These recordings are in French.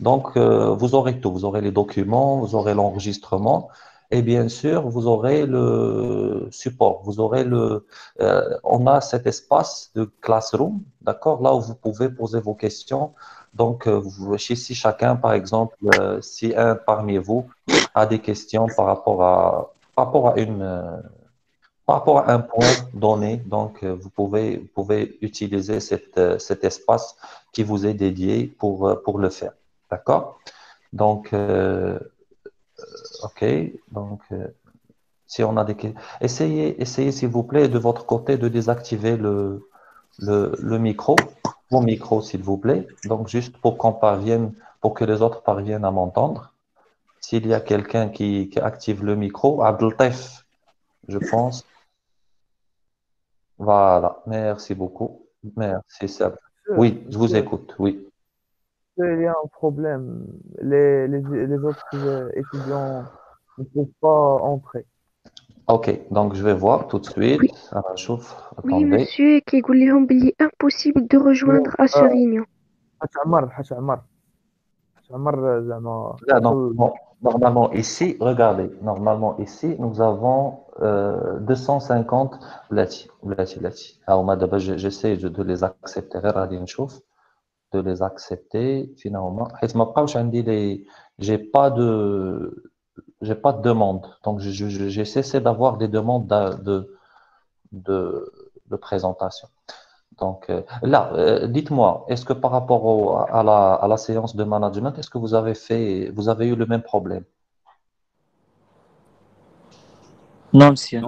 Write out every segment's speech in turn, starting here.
Donc, vous aurez tout. Vous aurez les documents, vous aurez l'enregistrement et bien sûr, vous aurez le support. On a cet espace de classroom, d'accord, là où vous pouvez poser vos questions. Donc, si chacun, par exemple, si un parmi vous a des questions par rapport à par rapport à un point donné, donc vous pouvez utiliser cet espace qui vous est dédié pour le faire. D'accord? Donc, OK. Donc, si on a des questions, essayez s'il vous plaît de votre côté de désactiver le micro, vos micros s'il vous plaît. Donc, juste pour que les autres parviennent à m'entendre. S'il y a quelqu'un qui active le micro, Abdeltef, je pense. Voilà, merci beaucoup. Merci, Seb. Oui, je vous Monsieur, écoute, oui. il y a un problème. Les autres étudiants ne peuvent pas entrer. OK, donc je vais voir tout de Oui, suite. Alors, chauffe, oui, attendez. monsieur, كيقول لهم بلي impossible de rejoindre à ce réunion. حاج عمر زعما Là, دخل. normalement ici, regardez, normalement ici, nous avons 250 بلاتي. Alors, دابا j'essaie de les accepter. غير غادي نشوف de les accepter finalement. حيت ما بقاوش عندي j'ai pas de j'ai pas de demande. Donc, j'ai cessé d'avoir des demandes de, de présentation. Donc, là, dites-moi, est-ce que par rapport à la séance de management, est-ce que vous avez eu le même problème? Non, monsieur.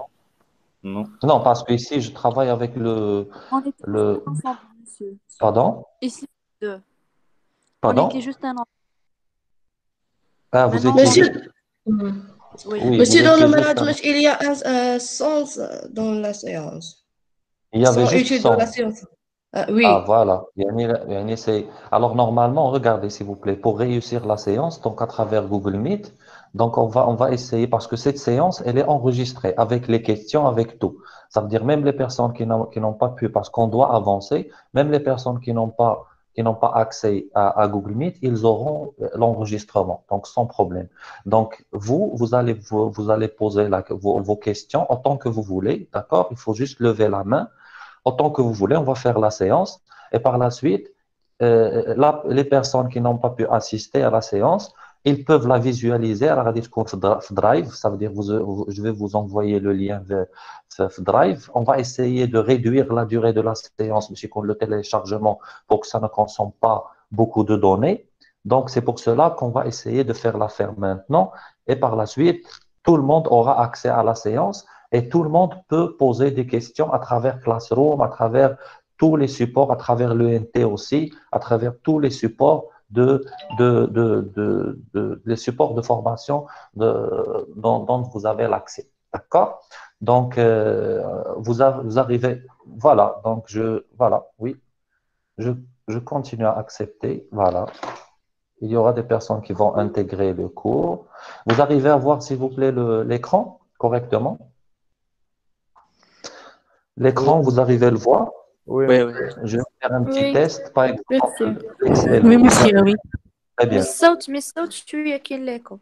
Non. Non, parce que ici, je travaille avec On était juste le, un ensemble, monsieur. pardon? Ici, deux. On était Pardon? juste un ensemble. Ah, vous Maintenant, on étiez est... juste, Monsieur, Hmm. Oui. oui, vous Monsieur, dans le étiez juste management, il y a un sens dans la séance. il y avait Sans juste étude de la 100. séance. Ah, Oui. voilà. Alors, normalement, regardez, s'il vous plaît, pour réussir la séance, donc à travers Google Meet, donc on va essayer, parce que cette séance, elle est enregistrée avec les questions, avec tout. Ça veut dire même les personnes qui n'ont pas pu, parce qu'on doit avancer, même les personnes qui n'ont pas accès à Google Meet, ils auront l'enregistrement, donc sans problème. Donc, vous allez poser vos questions autant que vous voulez, d'accord? Il faut juste lever la main autant que vous voulez, on va faire la séance. Et par la suite, les personnes qui n'ont pas pu assister à la séance, ils peuvent la visualiser à la Drive. Ça veut dire je vais vous envoyer le lien vers Drive. On va essayer de réduire la durée de la séance, monsieur, le téléchargement, pour que ça ne consomme pas beaucoup de données. Donc, c'est pour cela qu'on va essayer de faire l'affaire maintenant. Et par la suite, tout le monde aura accès à la séance et tout le monde peut poser des questions à travers Classroom, à travers tous les supports, à travers l'ENT aussi, à travers tous les supports les supports de formation dont vous avez l'accès. D'accord? Donc, vous arrivez, voilà, voilà, oui, je, je continue à accepter, voilà. Il y aura des personnes qui vont intégrer le cours. Vous arrivez à voir, s'il vous plaît, l'écran correctement? Oui, L'écran, vous arrivez à le voir? oui, Oui, oui. Je vais faire un petit Oui. test, par Merci. exemple, Excel. Oui, monsieur, oui. Très bien. من الصوت شوية كاين l'écho.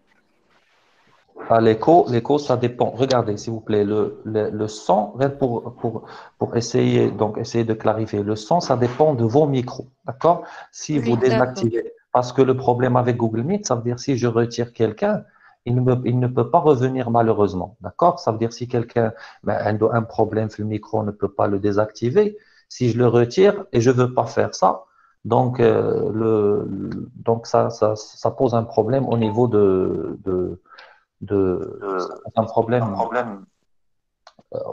À l'écho, ça dépend. Regardez, s'il vous plaît, le son, rien pour essayer, donc essayer de clarifier. Le son, ça dépend de vos micros. D'accord? Si vous Oui, d'accord. désactivez, parce que le problème avec Google Meet, ça veut dire si je retire quelqu'un, il ne peut pas revenir malheureusement. D'accord? Ça veut dire si quelqu'un a un problème sur le micro, on ne peut pas le désactiver. Si je le retire et je veux pas faire ça, donc, donc ça pose un problème au niveau ça pose un problème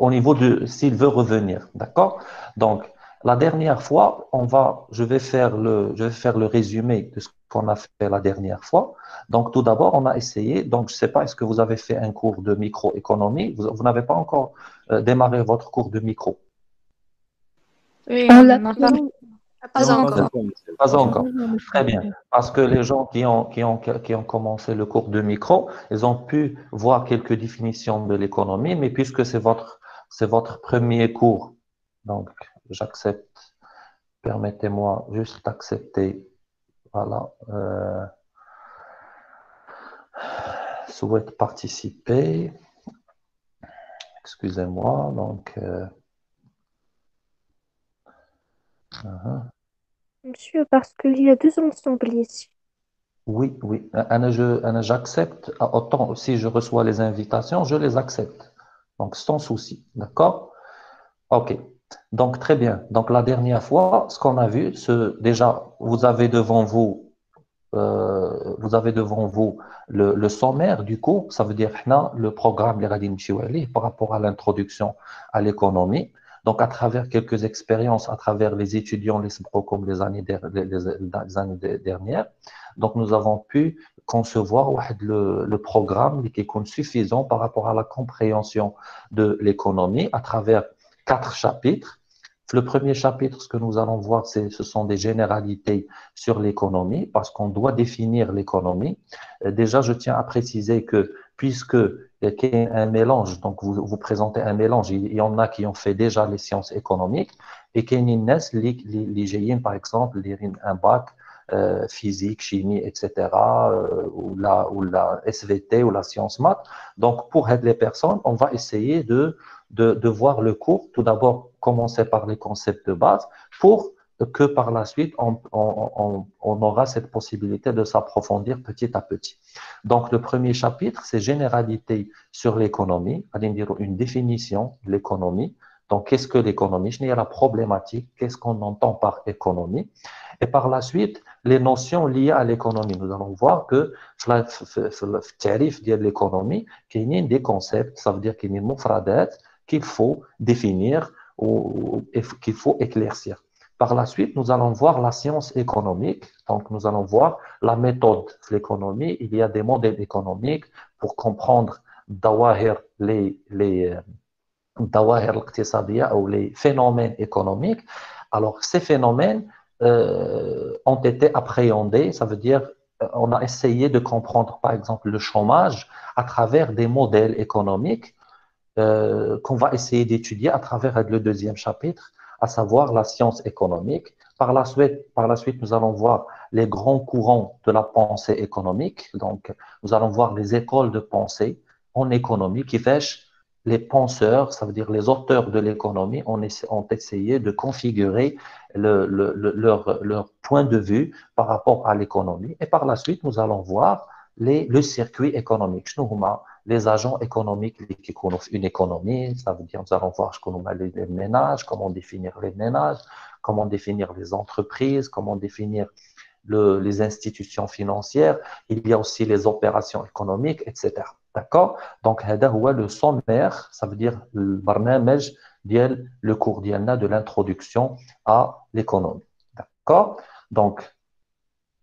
au niveau de s'il veut revenir. D'accord? Donc, la dernière fois, je vais faire le résumé de ce qu'on a fait la dernière fois. Donc, tout d'abord, on a essayé. Donc, je ne sais pas, est-ce que vous avez fait un cours de microéconomie? Vous n'avez pas encore démarré votre cours de micro. Oui, On l'a on a fait. pas... Pas Non, pas encore. encore, monsieur. Pas encore. Non, non, mais Très c'est bien. vrai. Parce que les gens qui ont commencé le cours de micro, ils ont pu voir quelques définitions de l'économie, mais puisque c'est votre premier cours, donc j'accepte. Permettez-moi juste d'accepter. Voilà. souhaite participer. Excusez-moi. Donc, Monsieur, parce qu'il y a deux ensembles ici. oui, oui. J'accepte. Autant si je reçois les invitations, je les accepte. Donc, sans souci. D'accord? OK. Donc, très bien. Donc, la dernière fois, ce qu'on a vu, déjà, vous avez devant vous le sommaire du cours. Ça veut dire le programme les غادي نمشيو عليه par rapport à l'introduction à l'économie. Donc, à travers quelques expériences, à travers les étudiants, les comme les années dernières, donc nous avons pu concevoir le programme qui est suffisant par rapport à la compréhension de l'économie à travers 4 chapitres. Le premier chapitre, ce que nous allons voir, ce sont des généralités sur l'économie, parce qu'on doit définir l'économie. Déjà, je tiens à préciser que puisque il y a un mélange, donc vous présentez un mélange, il y en a qui ont fait déjà les sciences économiques, et qu'il y a une les par exemple, un bac physique, chimie, etc., ou la SVT ou la science maths. Donc, pour aider les personnes, on va essayer de voir le cours. Tout d'abord, commencer par les concepts de base pour que par la suite, on aura cette possibilité de s'approfondir petit à petit. Donc, le premier chapitre, c'est généralité sur l'économie, c'est-à-dire une définition de l'économie. Donc, qu'est-ce que l'économie? Je la problématique, qu'est-ce qu'on entend par économie? Et par la suite, les notions liées à l'économie. Nous allons voir que le tarif de l'économie, il y a des concepts, ça veut dire qu'il y a des mufradat qu'il faut définir ou qu'il faut éclaircir. Par la suite, nous allons voir la science économique. Donc, nous allons voir la méthode de l'économie. Il y a des modèles économiques pour comprendre les ou les phénomènes économiques. Alors, ces phénomènes ont été appréhendés, ça veut dire on a essayé de comprendre, par exemple, le chômage à travers des modèles économiques qu'on va essayer d'étudier à travers le deuxième chapitre, à savoir la science économique. Par la suite, nous allons voir les grands courants de la pensée économique. Donc, nous allons voir les écoles de pensée en économie qui fêchent les penseurs, ça veut dire les auteurs de l'économie, ont essayé de configurer leur point de vue par rapport à l'économie. Et par la suite, nous allons voir le circuit économique. Les agents économiques qui connaissent une économie, ça veut dire nous allons voir les ménages, comment définir les ménages, comment définir les entreprises, comment définir les institutions financières. Il y a aussi les opérations économiques, etc. D'accord? Donc, le sommaire, ça veut dire le cours de l'introduction à l'économie. D'accord? Donc,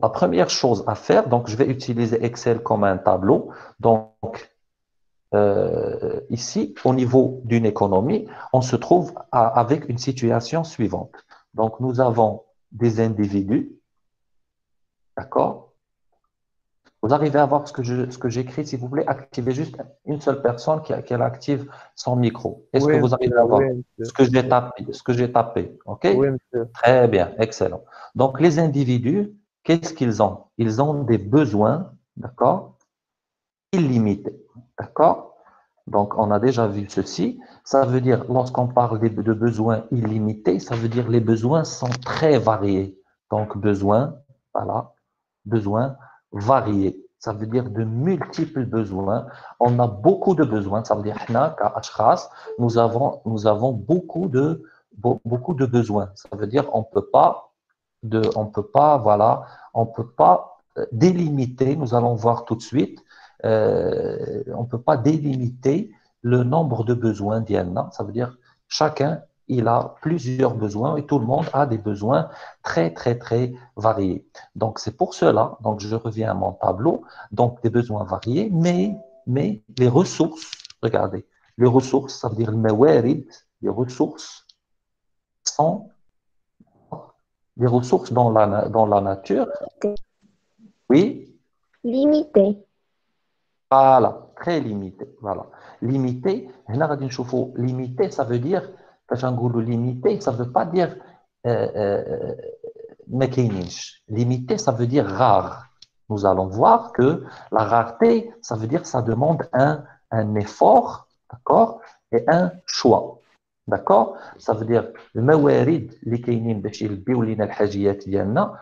la première chose à faire, donc je vais utiliser Excel comme un tableau. Donc, ici, au niveau d'une économie, on se trouve avec une situation suivante. Donc, nous avons des individus, d'accord? Vous arrivez à voir ce que j'écris, s'il vous plaît, activez juste une seule personne qui active son micro. Est-ce que Oui, vous arrivez monsieur, à voir oui, monsieur. ce que j'ai tapé? OK? Oui, monsieur. Très bien, excellent. Donc, les individus, qu'est-ce qu'ils ont? Ils ont des besoins, d'accord? Illimités, d'accord? Donc, on a déjà vu ceci. Ça veut dire, lorsqu'on parle de besoins illimités, ça veut dire les besoins sont très variés. Donc, besoins, voilà, besoins variés. Ça veut dire de multiples besoins. On a beaucoup de besoins. Ça veut dire, nous avons beaucoup de besoins. Ça veut dire, voilà, on peut pas délimiter. Nous allons voir tout de suite. On peut pas délimiter le nombre de besoins d'Iana. Ça veut dire, chacun il a plusieurs besoins et tout le monde a des besoins très, très, très variés. Donc, c'est pour cela, donc je reviens à mon tableau, donc des besoins variés, mais les ressources, regardez, les ressources, ça veut dire le mawarid, les ressources sont des ressources dans la nature. Oui, Limité. voilà, très limité. Voilà. Limité, هنا غادي نشوفوا limité, ça veut dire, فاش نقولوا limité, ça veut pas dire ما كاينينش. Limité, ça veut dire rare. nous allons voir que la rareté, ça veut dire que ça demande un effort, d'accord, et un choix. D'accord? Ça veut dire الموارد اللي كاينين باش يلبيو لينا الحاجيات ديالنا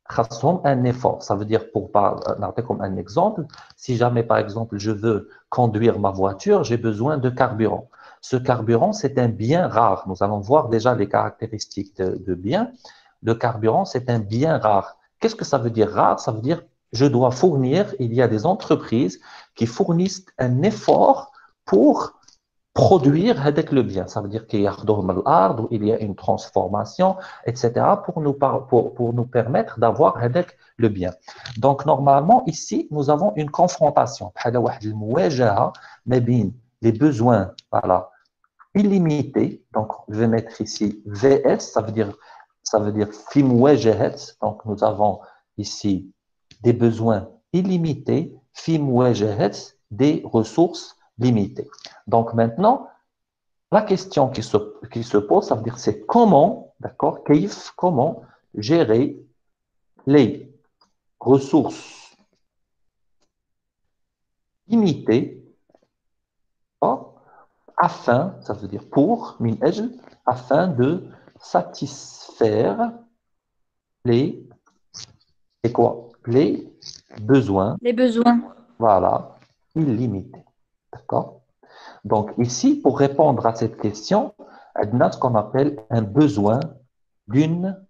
خاصهم un effort. Ça veut dire, pour نعطيكم un exemple, si jamais par exemple je veux conduire ma voiture, j'ai besoin de carburant. Ce carburant, c'est un bien rare. Nous allons voir déjà les caractéristiques de bien. Le carburant, c'est un bien rare. Qu'est-ce que ça veut dire rare? Ça veut dire je dois fournir, il y a des entreprises qui fournissent un effort pour produire avec le bien. Ça veut dire qu'il y a où il y a une transformation, etc., pour nous permettre d'avoir avec le bien. Donc, normalement, ici, nous avons une confrontation. Les besoins, voilà, illimités. Donc, je vais mettre ici VS, ça veut dire FIMWEJEHET. Donc, nous avons ici des besoins illimités, FIMWEJEHET, des ressources limitées. Donc, maintenant, la question qui se pose, ça veut dire c'est comment, d'accord, comment gérer les ressources limitées afin, ça veut dire pour, min ajl, afin de satisfaire les, les besoins, Les besoins. voilà, illimités, d'accord? Donc ici, pour répondre à cette question, on a ce qu'on appelle un besoin d'une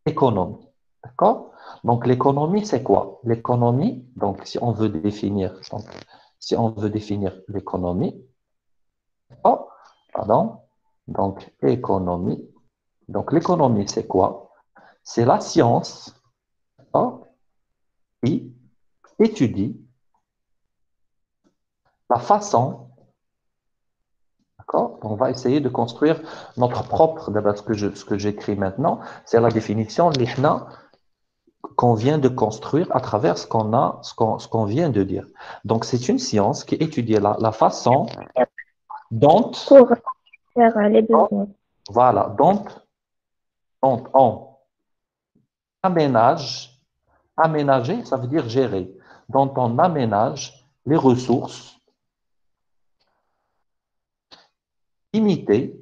économie. D'accord? Donc l'économie, c'est quoi? L'économie, donc si on veut définir, l'économie, pardon, donc économie. Donc l'économie, c'est quoi? C'est la science qui étudie la façon. D'accord? On va essayer de construire notre propre, d'abord ce que j'écris maintenant, c'est la définition qu'on vient de construire à travers ce qu'on vient de dire. Donc, c'est une science qui étudie la façon dont, Pour faire les besoins. voilà, dont on aménager, ça veut dire gérer, dont on aménage les ressources limitées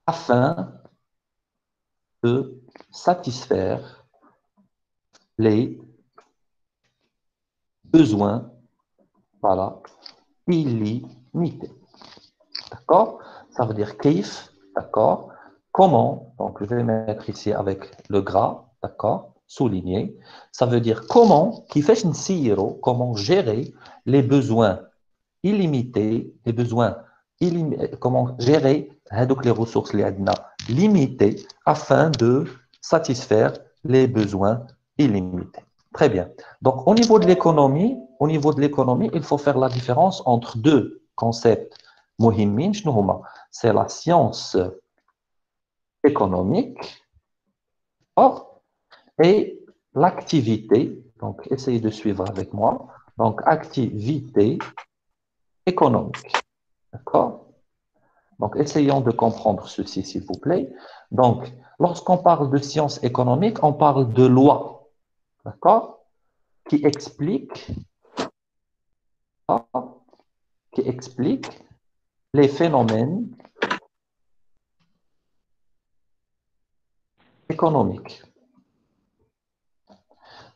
afin de satisfaire les besoins, voilà, illimités. D'accord? Ça veut dire kiff, d'accord? Comment, donc je vais mettre ici avec le gras, d'accord? Souligné. Ça veut dire comment, comment gérer les besoins illimités, comment gérer les ressources limitées afin de satisfaire les besoins illimités. Très bien. Donc, au niveau de l'économie, il faut faire la différence entre deux concepts muhimmin. C'est la science économique et l'activité. Donc, essayez de suivre avec moi. Donc, activité économique. D'accord? Donc, essayons de comprendre ceci, s'il vous plaît. Donc, lorsqu'on parle de science économique, on parle de loi, d'accord? Qui explique les phénomènes économiques.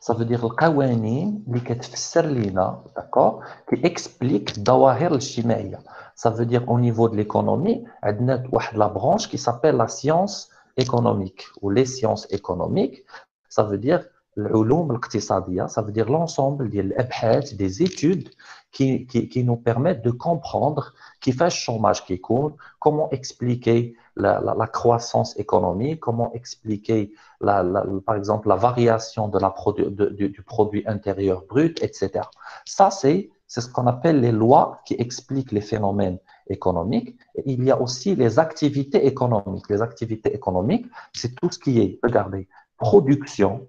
Ça veut dire القوانين اللي كتفسر لنا, d'accord, qui explique الظواهر الاجتماعية. Ça veut dire au niveau de l'économie, عندنا واحد la branche qui s'appelle la science économique ou les sciences économiques. Ça veut dire العلوم الاقتصادية, ça veut dire l'ensemble ديال الأبحاث, des études qui nous permettent de comprendre كيفاش الشوماج كيكون, comment expliquer la croissance économique, comment expliquer par exemple la variation du produit intérieur brut, etc. Ça, c'est ce qu'on appelle les lois qui expliquent les phénomènes économiques. Et il y a aussi les activités économiques. Les activités économiques, c'est tout ce qui est, regardez, production,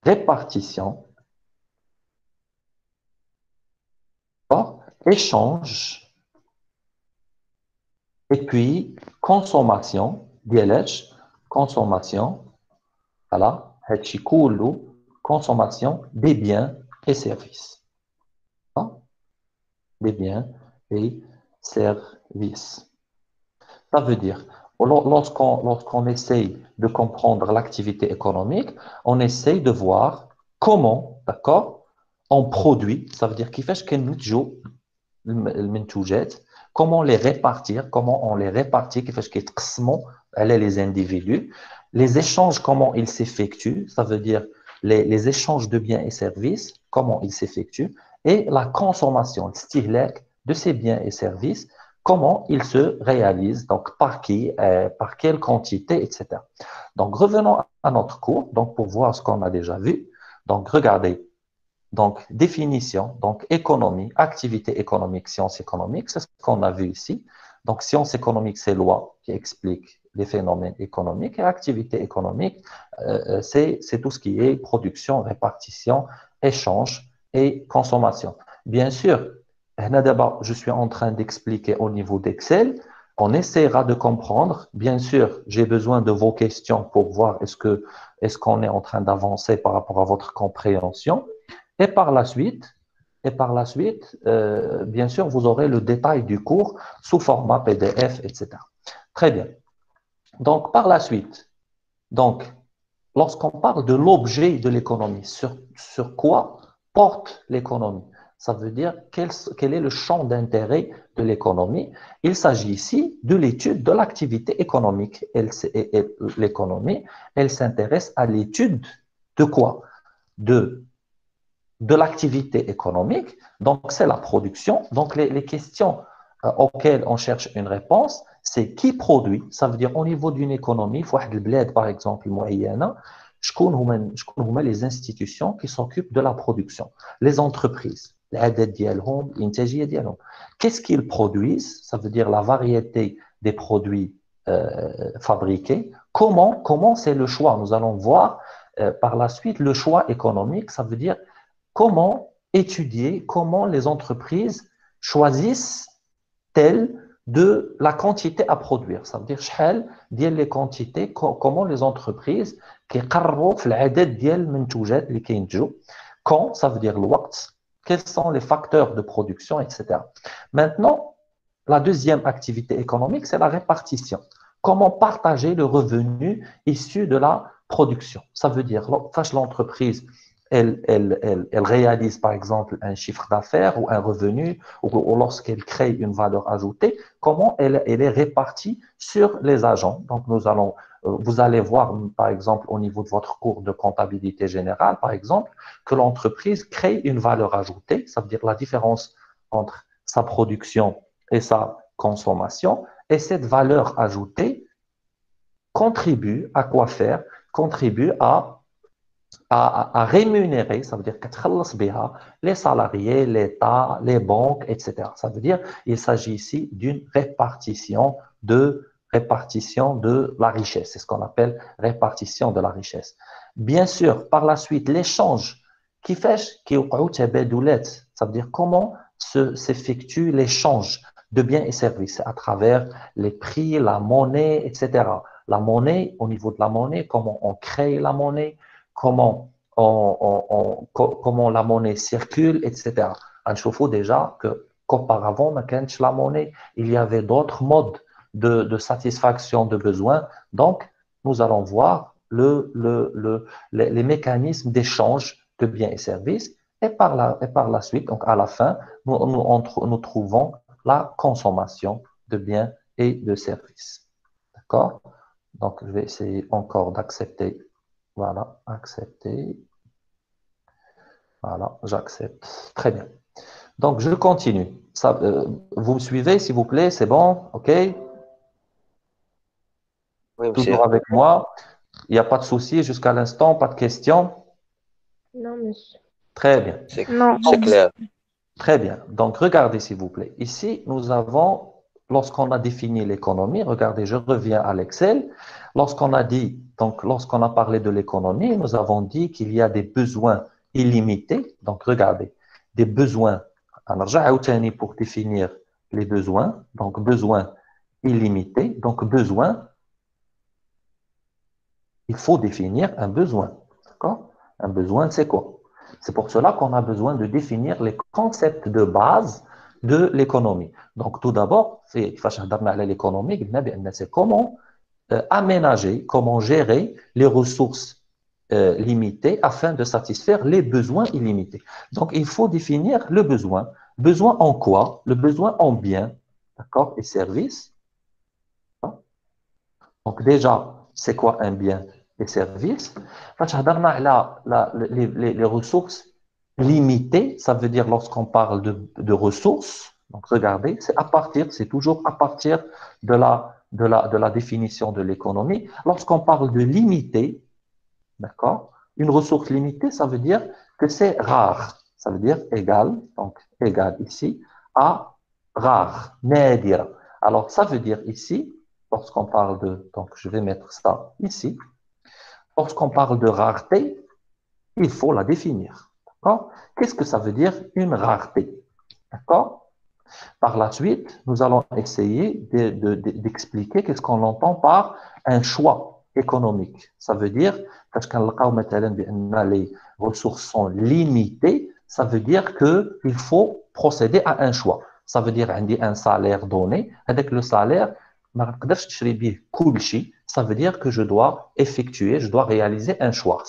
répartition, échange, et puis consommation, consommation, Voilà, هادشي كله consommation des biens et services. Hein? Des biens et services. Ça veut dire, lorsqu'on essaye de comprendre l'activité économique, on essaye de voir comment, d'accord, on produit, ça veut dire كيفاش كننتجوا المنتوجات, comment les répartir, comment on les répartit, كيفاش كيتقسموا على les individus, les échanges, comment ils s'effectuent, ça veut dire les échanges de biens et services, comment ils s'effectuent, et la consommation, الاستهلاك de ces biens et services, comment ils se réalisent, donc par qui, par quelle quantité, etc. Donc revenons à notre cours, donc pour voir ce qu'on a déjà vu. Donc regardez, donc définition, donc économie, activité économique, science économique, c'est ce qu'on a vu ici. Donc science économique, c'est loi qui explique les phénomènes économiques, et activité économique, c'est tout ce qui est production, répartition, échange et consommation. Bien sûr, d'abord, je suis en train d'expliquer au niveau d'Excel. On essaiera de comprendre. Bien sûr, j'ai besoin de vos questions pour voir est-ce qu'on est en train d'avancer par rapport à votre compréhension. Et par la suite, bien sûr, vous aurez le détail du cours sous format PDF, etc. Très bien. Donc, par la suite, donc, lorsqu'on parle de l'objet de l'économie, sur quoi porte l'économie? Ça veut dire quel est le champ d'intérêt de l'économie. Il s'agit ici de l'étude de l'activité économique. L'économie, elle s'intéresse à l'étude de quoi? De l'activité économique. Donc, c'est la production. Donc, les questions auxquelles on cherche une réponse, c'est qui produit. Ça veut dire au niveau d'une économie, par exemple, شكون هما les institutions qui s'occupent de la production, les entreprises. Qu'est-ce qu'ils produisent? Ça veut dire la variété des produits fabriqués. Comment c'est le choix? Nous allons voir par la suite le choix économique. Ça veut dire comment étudier, comment les entreprises choisissent telle de la quantité à produire. Ça veut dire شحال ديال les quantités, comment les entreprises كيقرروا في العدد ديال المنتوجات اللي كينتجوا. Quand, ça veut dire الوقت, quels sont les facteurs de production, etc. Maintenant, la deuxième activité économique, c'est la répartition. Comment partager le revenu issu de la production. Ça veut dire, l'entreprise, elle réalise par exemple un chiffre d'affaires ou un revenu, ou lorsqu'elle crée une valeur ajoutée, comment elle est répartie sur les agents. Donc, vous allez voir par exemple au niveau de votre cours de comptabilité générale, par exemple, que l'entreprise crée une valeur ajoutée, ça veut dire la différence entre sa production et sa consommation, et cette valeur ajoutée contribue à quoi faire? Contribue à rémunérer, ça veut dire les salariés, l'État, les banques, etc. Ça veut dire il s'agit ici d'une répartition de la richesse. C'est ce qu'on appelle répartition de la richesse. Bien sûr, par la suite, l'échange qui fait, ça veut dire comment s'effectue l'échange de biens et services à travers les prix, la monnaie, etc. La monnaie, au niveau de la monnaie, comment on crée la monnaie, comment la monnaie circule, etc. On voit déjà qu'auparavant, la monnaie, il y avait d'autres modes de satisfaction de besoins. Donc, nous allons voir les mécanismes d'échange de biens et services. Et par la suite, donc à la fin, nous trouvons la consommation de biens et de services. D'accord? Donc, je vais essayer encore d'accepter. Voilà, accepter. Voilà, j'accepte. Très bien. Donc, je continue. Vous me suivez, s'il vous plaît? C'est bon? OK? Oui, monsieur. Toujours avec moi. Il n'y a pas de souci jusqu'à l'instant, pas de questions? Non, monsieur. Très bien. Non. C'est clair. Très bien. Donc, regardez, s'il vous plaît. Ici, nous avons, lorsqu'on a défini l'économie, regardez, je reviens à l'Excel. Lorsqu'on a parlé de l'économie, nous avons dit qu'il y a des besoins illimités. Donc, regardez, des besoins. Alors, pour définir les besoins. Donc, besoins illimités. Donc, besoins il faut définir un besoin. D'accord? Un besoin, c'est quoi? C'est pour cela qu'on a besoin de définir les concepts de base de l'économie. Donc, tout d'abord, c'est l'économie, c'est comment aménager, comment gérer les ressources limitées afin de satisfaire les besoins illimités. Donc, il faut définir le besoin. Besoin en quoi? Le besoin en biens, d'accord, et services. Donc, déjà, c'est quoi un bien et service? Les ressources limitées, ça veut dire lorsqu'on parle de ressources, donc regardez, c'est toujours à partir de la définition de l'économie. Lorsqu'on parle de limité, d'accord, une ressource limitée, ça veut dire que c'est rare. Ça veut dire égal, donc égal ici, à rare, nadir. Alors, ça veut dire ici, lorsqu'on parle de, donc je vais mettre ça ici, lorsqu'on parle de rareté, il faut la définir. D'accord? Qu'est-ce que ça veut dire une rareté? D'accord? Par la suite, nous allons essayer d'expliquer qu'est-ce qu'on entend par un choix économique. Ça veut dire, parce que les ressources sont limitées, ça veut dire qu'il faut procéder à un choix. Ça veut dire un salaire donné. Avec le salaire, ça veut dire que je dois effectuer, je dois réaliser un choix.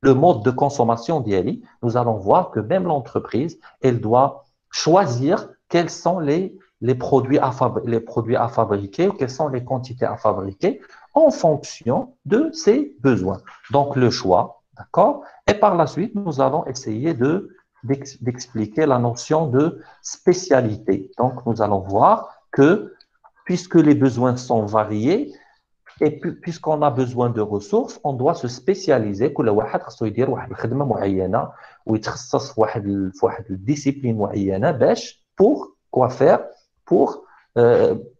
Le mode de consommation d'IALI, nous allons voir que même l'entreprise, elle doit choisir quels sont les produits à fabriquer ou quelles sont les quantités à fabriquer en fonction de ses besoins. Donc, le choix, d'accord? Et par la suite, nous allons essayer d'expliquer la notion de spécialité. Donc, nous allons voir que puisque les besoins sont variés, et puisqu'on a besoin de ressources, on doit se spécialiser. كل واحد خصو يدير واحد الخدمة معينة ويتخصص في واحد الديسيبلين معينة باش pour quoi faire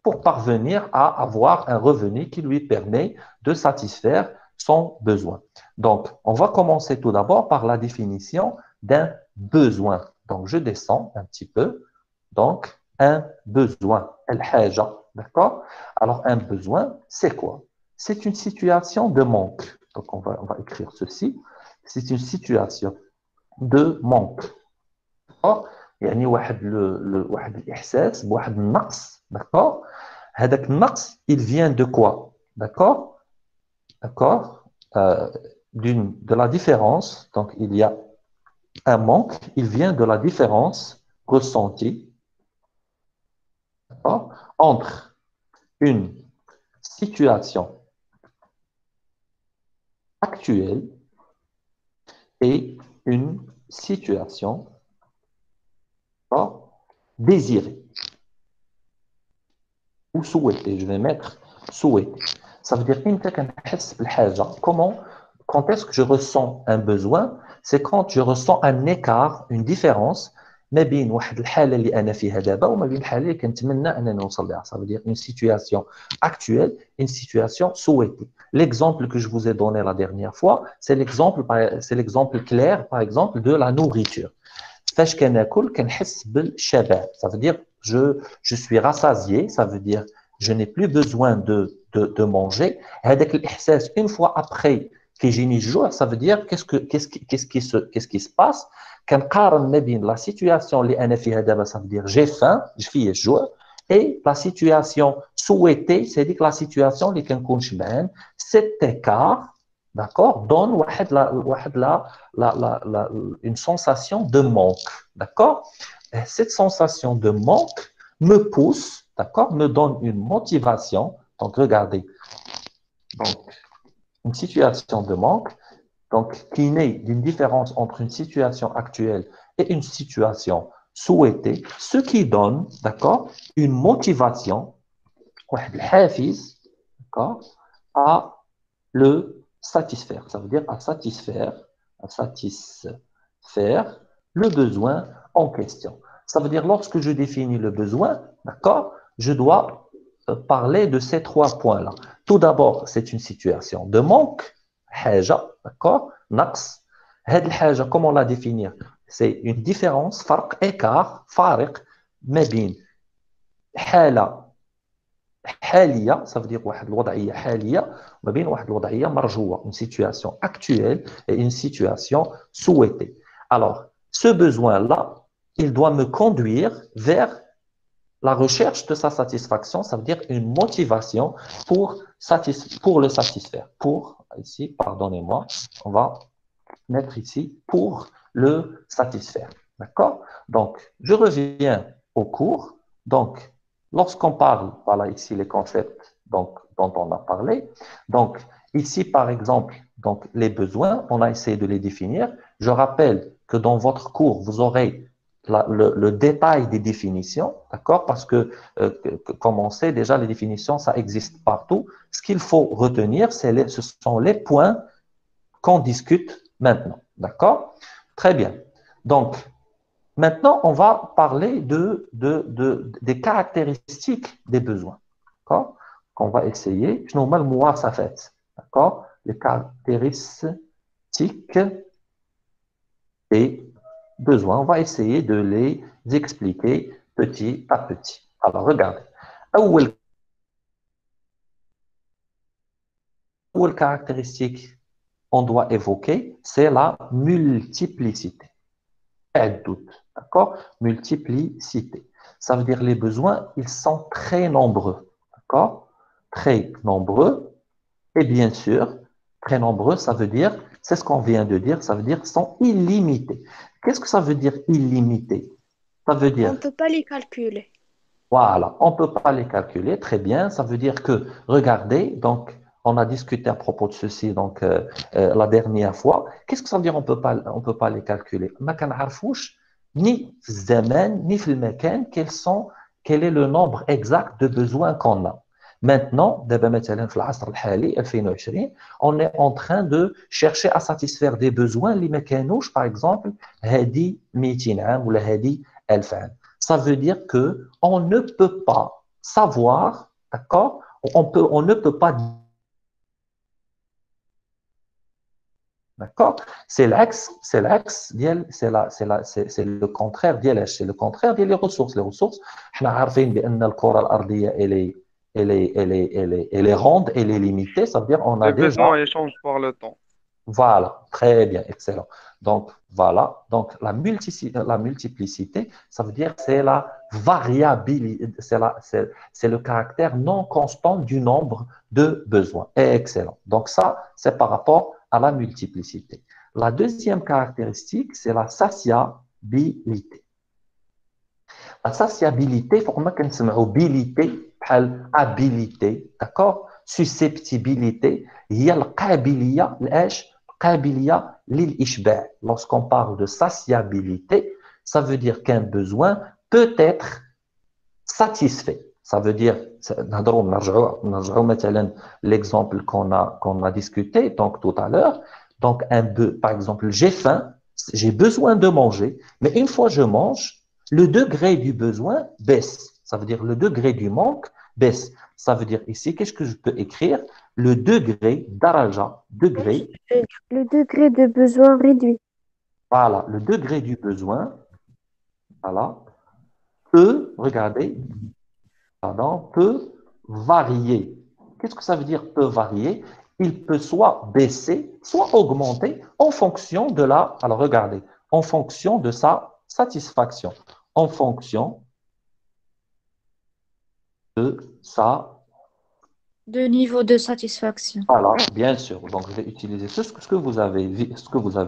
pour parvenir à avoir un revenu qui lui permet de satisfaire son besoin. Donc, on va commencer tout d'abord par la définition d'un besoin. Donc, je descends un petit peu. Donc, un besoin. الحاجة. D'accord? Alors, un besoin, c'est quoi? C'est une situation de manque. Donc, on va écrire ceci. C'est une situation de manque. D'accord? يعني واحد الإحساس بواحد النقص. D'accord? هذاك النقص, il vient de quoi? D'accord? D'accord? De la différence. Donc, il y a un manque. Il vient de la différence ressentie entre une situation actuelle et une situation désirée ou souhaitée. Je vais mettre souhaitée. Ça veut dire comment, quand est-ce que je ressens un besoin? C'est quand je ressens un écart, une différence ما بين واحد الحالة اللي أنا فيها دابا وما بين الحالة اللي كنتمنى أنني نوصل لها. Ça veut dire une situation actuelle, une situation souhaitée. L'exemple que je vous ai donné la dernière fois, c'est l'exemple clair, par exemple, de la nourriture. فاش كناكل كنحس بالشبع. Ça veut dire je suis rassasié, ça veut dire je n'ai plus besoin de manger. هذاك الإحساس une fois après كيجيني الجوع, ça veut dire qu'est-ce qui se passe? كنقارن ما بين la situation اللي أنا فيها دابا, ça veut dire j'ai faim, فيا الجوع, et la situation souhaitée, c'est dire la situation اللي كنكون شبعان. Cet écart, d'accord, donne une sensation de manque, d'accord? Et cette sensation de manque me pousse, d'accord, me donne une motivation. Donc, regardez, donc, une situation de manque, donc, qui naît d'une différence entre une situation actuelle et une situation souhaitée, ce qui donne, d'accord, une motivation, d'accord, à le satisfaire. Ça veut dire à satisfaire le besoin en question. Ça veut dire lorsque je définis le besoin, d'accord, je dois parler de ces trois points-là. Tout d'abord, c'est une situation de manque, حاجة, d'accord, نقص. هذه الحاجة, comment la définir? C'est une différence, فرق, écart, فارق ما بين حالة حالية, ça veut dire واحد الوضعية حالية ما بين واحد الوضعية مرجوة, une situation actuelle et une situation souhaitée. Alors, ce besoin-là, il doit me conduire vers la recherche de sa satisfaction, ça veut dire une motivation pour le satisfaire. Pour, ici, pardonnez-moi, on va mettre ici pour le satisfaire. D'accord? Donc, je reviens au cours. Donc, lorsqu'on parle, voilà ici les concepts donc, dont on a parlé. Donc, ici, par exemple, donc, les besoins, on a essayé de les définir. Je rappelle que dans votre cours, vous aurez le détail des définitions, d'accord? Parce que, comme on sait déjà, les définitions, ça existe partout. Ce qu'il faut retenir, ce sont les points qu'on discute maintenant, d'accord? Très bien. Donc, maintenant, on va parler des caractéristiques des besoins, d'accord? On va essayer. Je normal moi ça fait, d'accord? Les caractéristiques des besoins. On va essayer de les expliquer petit à petit. Alors, regardez. Une caractéristique on doit évoquer, c'est la multiplicité. D'accord? Multiplicité. Ça veut dire les besoins, ils sont très nombreux. D'accord? Très nombreux. Et bien sûr, très nombreux, ça veut dire, c'est ce qu'on vient de dire, ça veut dire sont illimités. Qu'est-ce que ça veut dire illimité? Ça veut On dire ne peut pas les calculer. voilà, on ne peut pas les calculer, très bien. Ça veut dire que, regardez, donc, on a discuté à propos de ceci donc, la dernière fois. Qu'est-ce que ça veut dire on peut pas les calculer? ما كنعرفوش ni في الزمان ni في المكان quel est le nombre exact de besoins qu'on a. Maintenant, دابا مثلا في العصر الحالي 2020, on est en train de chercher à satisfaire des besoins اللي ما كانوش par exemple هذه 200 عام ولا هذه 1000 عام. Ça veut dire que on ne peut pas savoir, d'accord? On ne peut pas, d'accord? C'est l'axe, c'est le contraire d'ILH, c'est le contraire des ressources. Les ressources, احنا عارفين بأن الكرة الأرضية elle est ronde, elle est limitée, ça veut dire on a Les déjà. besoins échangent par le temps. Voilà, très bien, excellent. Donc, voilà, donc la multiplicité, ça veut dire c'est la variabilité, c'est le caractère non constant du nombre de besoins. Excellent. Donc, ça, c'est par rapport à la multiplicité. La deuxième caractéristique, c'est la satiabilité. La satiabilité, il faut que nous habilité, habilité, d'accord? Susceptibilité, il y a la qabiliya, qabiliya l'ishba'. Lorsqu'on parle de satiabilité, ça veut dire qu'un besoin peut être satisfait. Ça veut dire, l'exemple qu'on a discuté donc, tout à l'heure. Donc, par exemple, j'ai faim, j'ai besoin de manger, mais une fois je mange, le degré du besoin baisse. Ça veut dire le degré du manque baisse. Ça veut dire ici, qu'est-ce que je peux écrire? Le degré d'araja, degré. Le degré de besoin réduit. Voilà, le degré du besoin, voilà, peut, regardez, pardon, peut varier. Qu'est-ce que ça veut dire peut varier? Il peut soit baisser, soit augmenter en fonction de la, alors regardez, en fonction de sa satisfaction, en fonction de sa. De niveau de satisfaction. Voilà, bien sûr. Donc, je vais utiliser ce que vous avez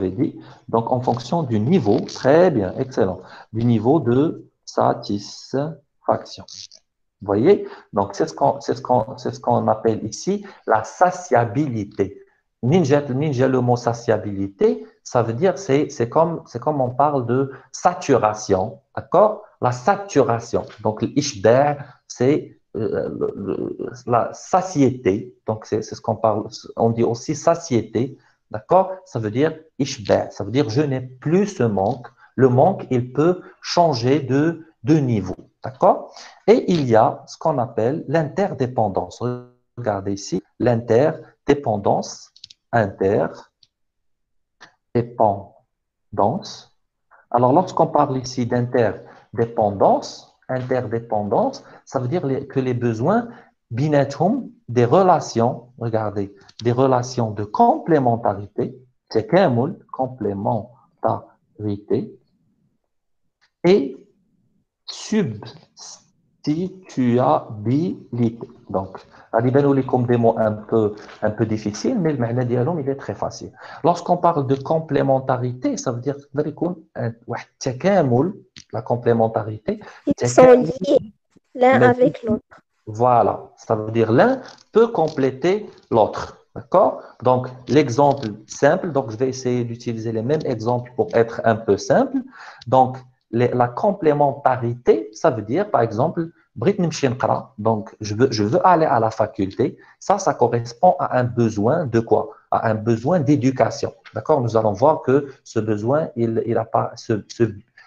dit. Donc, en fonction du niveau, très bien, excellent, du niveau de satisfaction. Vous voyez? Donc, c'est ce qu'on appelle ici la satiabilité. Ninja, le mot satiabilité, ça veut dire, c'est comme on parle de saturation, d'accord? La saturation. Donc, l'ishba', c'est la satiété. Donc, c'est ce qu'on parle, on dit aussi satiété, d'accord? Ça veut dire ishba', ça veut dire je n'ai plus ce manque. Le manque, il peut changer de niveau, d'accord? Et il y a ce qu'on appelle l'interdépendance. Regardez ici, l'interdépendance, interdépendance. Alors, lorsqu'on parle ici d'interdépendance, ça veut dire que les besoins, بيناتهم des relations, regardez, des relations de complémentarité, تكامل, complémentarité, et substituabilité. Donc, غادي يبانوا لكم des mots un peu difficiles, mais المعنى ديالهم il est très facile. Lorsqu'on parle de complémentarité, ça veut dire يقدر يكون واحد التكامل, la complémentarité. Ils sont liés l'un avec l'autre. Voilà, ça veut dire l'un peut compléter l'autre. D'accord? Donc, l'exemple simple, donc je vais essayer d'utiliser les mêmes exemples pour être un peu simple. Donc, la complémentarité, ça veut dire, par exemple, donc je veux aller à la faculté. Ça correspond à un besoin de quoi? À un besoin d'éducation. D'accord? Nous allons voir que ce besoin,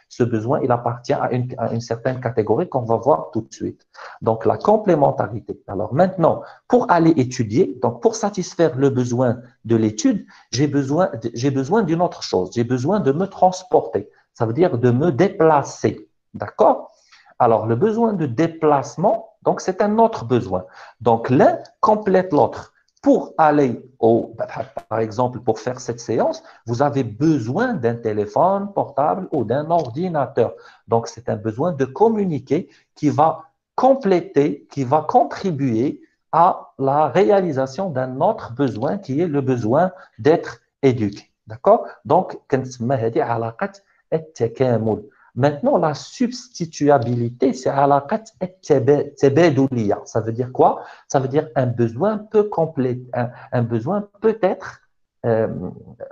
ce besoin, il appartient à une certaine catégorie qu'on va voir tout de suite. Donc, la complémentarité. Alors maintenant, pour aller étudier, donc pour satisfaire le besoin de l'étude, j'ai besoin d'une autre chose. J'ai besoin de me transporter. Ça veut dire de me déplacer. D'accord? Alors, le besoin de déplacement, donc c'est un autre besoin. Donc, l'un complète l'autre. Pour aller par exemple, pour faire cette séance, vous avez besoin d'un téléphone portable ou d'un ordinateur. Donc, c'est un besoin de communiquer qui va compléter, qui va contribuer à la réalisation d'un autre besoin qui est le besoin d'être éduqué. D'accord? Donc, maintenant, la substituabilité, c'est ça veut dire quoi? Ça veut dire un besoin peut compléter, un besoin peut être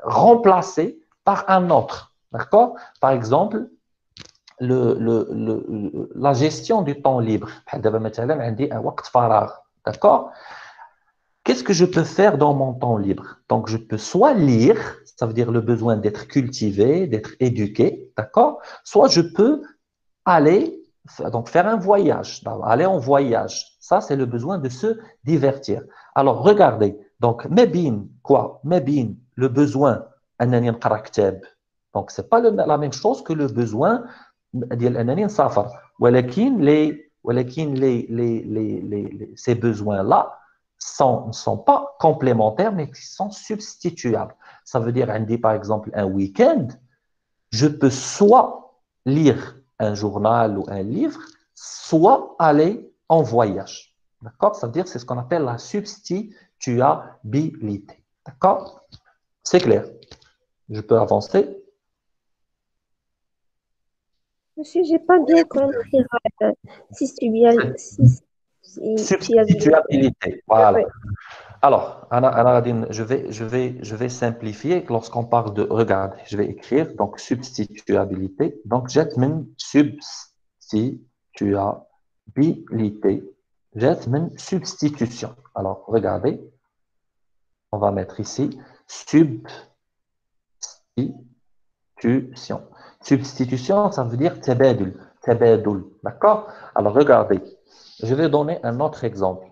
remplacé par un autre. D'accord? Par exemple, la gestion du temps libre. D'accord? Qu'est-ce que je peux faire dans mon temps libre? Donc, je peux soit lire, ça veut dire le besoin d'être cultivé, d'être éduqué, d'accord? Soit je peux aller, donc faire un voyage, aller en voyage. Ça, c'est le besoin de se divertir. Alors, regardez. Donc, mebin, quoi? Mebin, le besoin, donc, c'est pas la même chose que le besoin ديال سافر ولكن ces besoins-là ne sont pas complémentaires, mais qui sont substituables. Ça veut dire, par exemple, un week-end, je peux soit lire un journal ou un livre, soit aller en voyage. D'accord? Ça veut dire, c'est ce qu'on appelle la substituabilité. D'accord? C'est clair. Je peux avancer. Monsieur, j'ai pas bien compris. Substituabilité. Voilà. Alors, je vais simplifier lorsqu'on parle de, regardez, je vais écrire, donc substituabilité. Donc, j'aime substituabilité. J'aime substitution. Alors, regardez, on va mettre ici substitution. Substitution, ça veut dire tabadul, d'accord? Alors, regardez, je vais donner un autre exemple.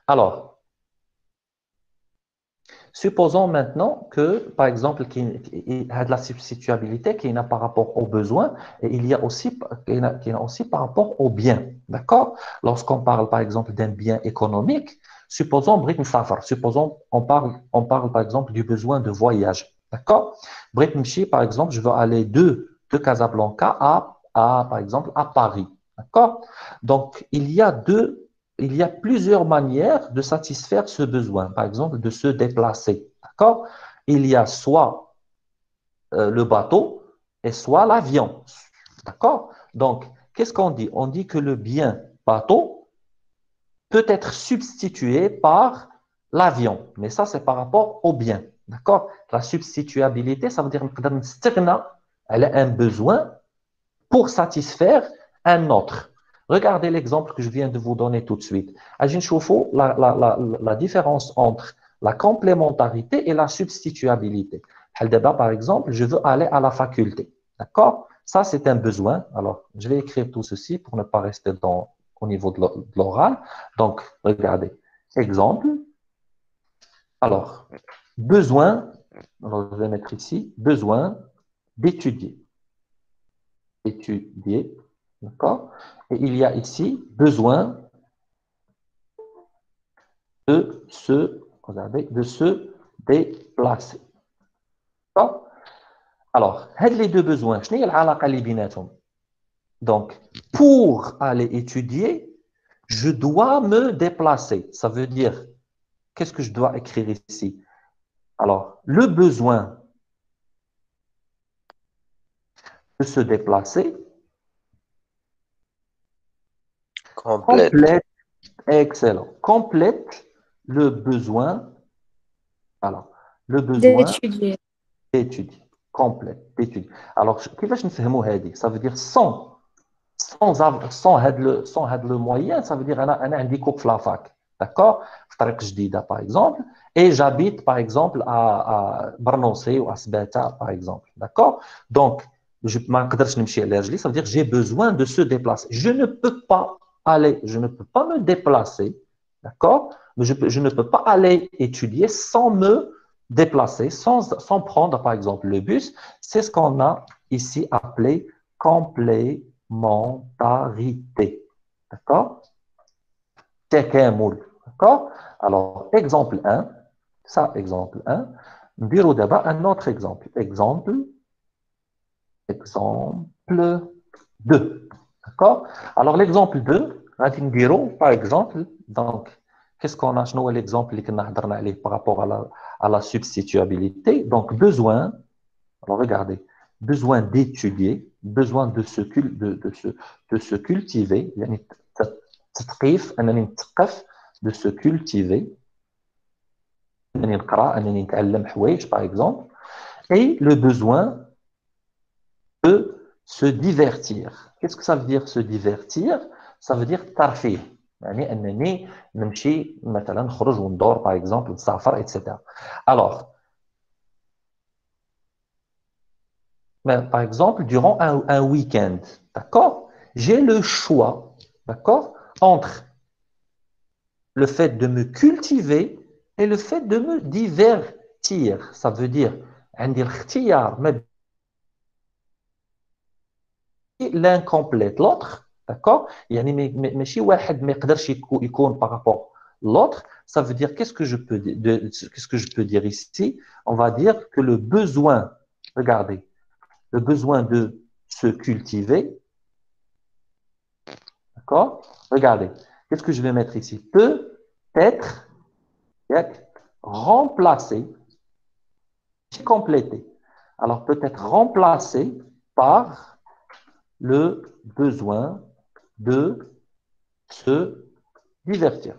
Alors, supposons maintenant que, par exemple, il y a de la substituabilité qui est par rapport aux besoins et il y a aussi par rapport aux biens, d'accord? Lorsqu'on parle, par exemple, d'un bien économique, supposons on parle, par exemple, du besoin de voyage, d'accord? Par exemple, je veux aller de Casablanca par exemple, à Paris, d'accord? Donc, il y a plusieurs manières de satisfaire ce besoin, par exemple, de se déplacer. D'accord? Il y a soit le bateau et soit l'avion. D'accord? Donc, qu'est-ce qu'on dit? On dit que le bien bateau peut être substitué par l'avion. Mais ça, c'est par rapport au bien. D'accord? La substituabilité, ça veut dire elle a un besoin pour satisfaire un autre. Regardez l'exemple que je viens de vous donner tout de suite. La différence entre la complémentarité et la substituabilité. Par exemple, je veux aller à la faculté. D'accord? Ça, c'est un besoin. Alors, je vais écrire tout ceci pour ne pas rester au niveau de l'oral. Donc, regardez. Exemple. Alors, besoin, alors je vais mettre ici, besoin d'étudier. Étudier. D'accord? Et il y a ici besoin de se, regardez, de se déplacer. D'accord? Alors, les deux besoins, شنو هي العلاقة اللي بيناتهم؟ Donc, pour aller étudier, je dois me déplacer. Ça veut dire, qu'est-ce que je dois écrire ici? Alors, le besoin de se déplacer Complète. complète, excellent, complète le besoin, alors, le besoin d'étudier. d'étudier, complète, d'étudier. Alors, كيفاش نفهموا هذه? Ça veut dire sans هاد le moyen, ça veut dire أنا عندي cours في la fac, d'accord? في طريق جديدة, par exemple, et j'habite, par exemple, à Barnosé ou à Sbata, par exemple, d'accord? Donc, ما نقدرش نمشي على رجلي, ça veut dire j'ai besoin de se déplacer. Je ne peux pas aller, je ne peux pas me déplacer, d'accord? Mais je ne peux pas aller étudier sans me déplacer, sans prendre, par exemple, le bus. C'est ce qu'on a ici appelé complémentarité. D'accord? D'accord? Alors, exemple 1, ça, exemple 1. Bureau d'abord, un autre exemple. Exemple 2. D'accord? Alors, l'exemple 2, bureau, par exemple, donc, qu'est-ce qu'on a? C'est l'exemple par rapport à la substituabilité. Donc, besoin, alors regardez, besoin d'étudier, besoin de se cultiver, يعني تثقيف أنني نتثقف, de se cultiver, أنني نقرأ, أنني نتعلم حوايج, par exemple, et le besoin de se divertir. Qu'est-ce que ça veut dire se divertir? Ça veut dire tarfih. يعني أنني نمشي مثلا نخرج وندور, par exemple, نسافر, etc. Alors, par exemple, durant un week-end, d'accord, j'ai le choix, d'accord, entre le fait de me cultiver et le fait de me divertir. Ça veut dire, عندي الاختيار ما l'un complète l'autre, d'accord? يعني ماشي واحد ما يقدرش يكون par rapport l'autre. Ça veut dire, qu'est-ce que je peux dire ici? On va dire que le besoin, regardez, le besoin de se cultiver, d'accord? Regardez, qu'est-ce que je vais mettre ici? Peut être remplacé, complété. Alors, peut être remplacé par le besoin de se divertir.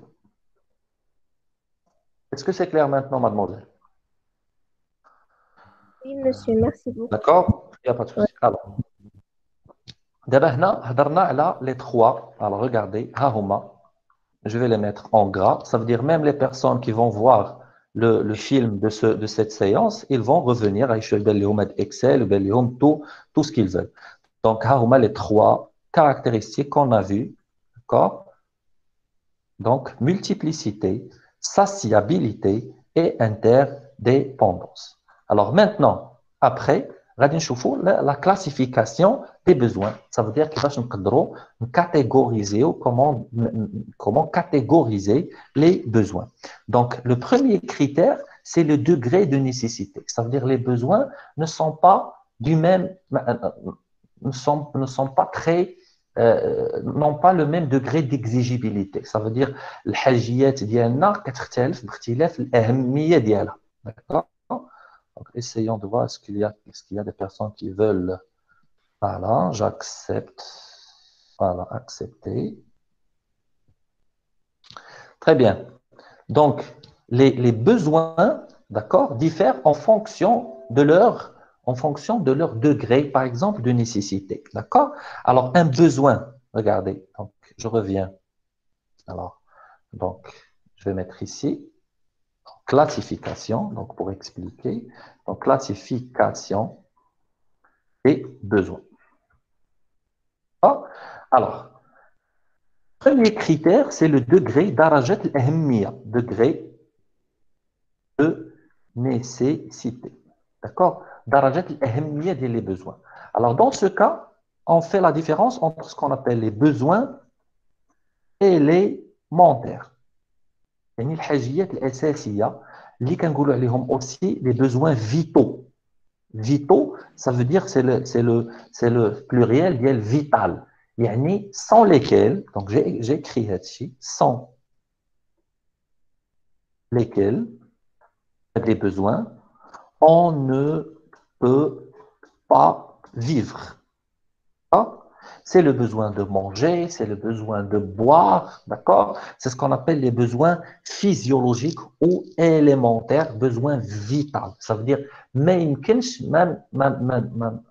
Est-ce que c'est clair maintenant, mademoiselle? Oui, monsieur, merci beaucoup. D'accord? Il n'y a pas de souci. Alors, d'abord, هضرنا على les trois. Alors, regardez, ها هما. Je vais les mettre en gras. Ça veut dire même les personnes qui vont voir le film de cette séance, ils vont revenir à Excel, tout ce qu'ils veulent. Donc, ها هما les trois caractéristiques qu'on a vues. D'accord? Donc, multiplicité, satiabilité et interdépendance. Alors maintenant, après, غادي نشوفوا la classification des besoins. Ça veut dire كيفاش نقدروا catégoriser comment catégoriser les besoins. Donc, le premier critère, c'est le degré de nécessité. Ça veut dire les besoins ne sont pas du même, ne sont pas très n'ont pas le même degré d'exigibilité. Ça veut dire الحاجيات ديالنا كتختلف باختلاف الأهمية ديالها. D'accord? Donc, essayons de voir est-ce qu'il y a des personnes qui veulent. Voilà, j'accepte. Voilà, accepter. Très bien. Donc, les besoins, d'accord, diffèrent en fonction de leur degré, par exemple, de nécessité. D'accord? Alors, un besoin, regardez, donc, je reviens. Alors, donc, je vais mettre ici, classification, donc pour expliquer, donc classification des besoins. Ah, alors, premier critère, c'est le degré darajat al-ahmiya, degré de nécessité. D'accord? Darajat al-ahmiya des besoins. Alors, dans ce cas, on fait la différence entre ce qu'on appelle les besoins élémentaires. يعني الحاجيات الأساسية اللي كنقولوا عليهم aussi les besoins vitaux. Vitaux, ça veut dire c'est le pluriel ديال vital. يعني sans lesquels, donc j'ai écrit هادشي, sans lesquels, des besoins, on ne peut pas vivre. C'est le besoin de manger, c'est le besoin de boire, d'accord? C'est ce qu'on appelle les besoins physiologiques ou élémentaires, besoins vitaux. Ça veut dire, ما يمكنش ما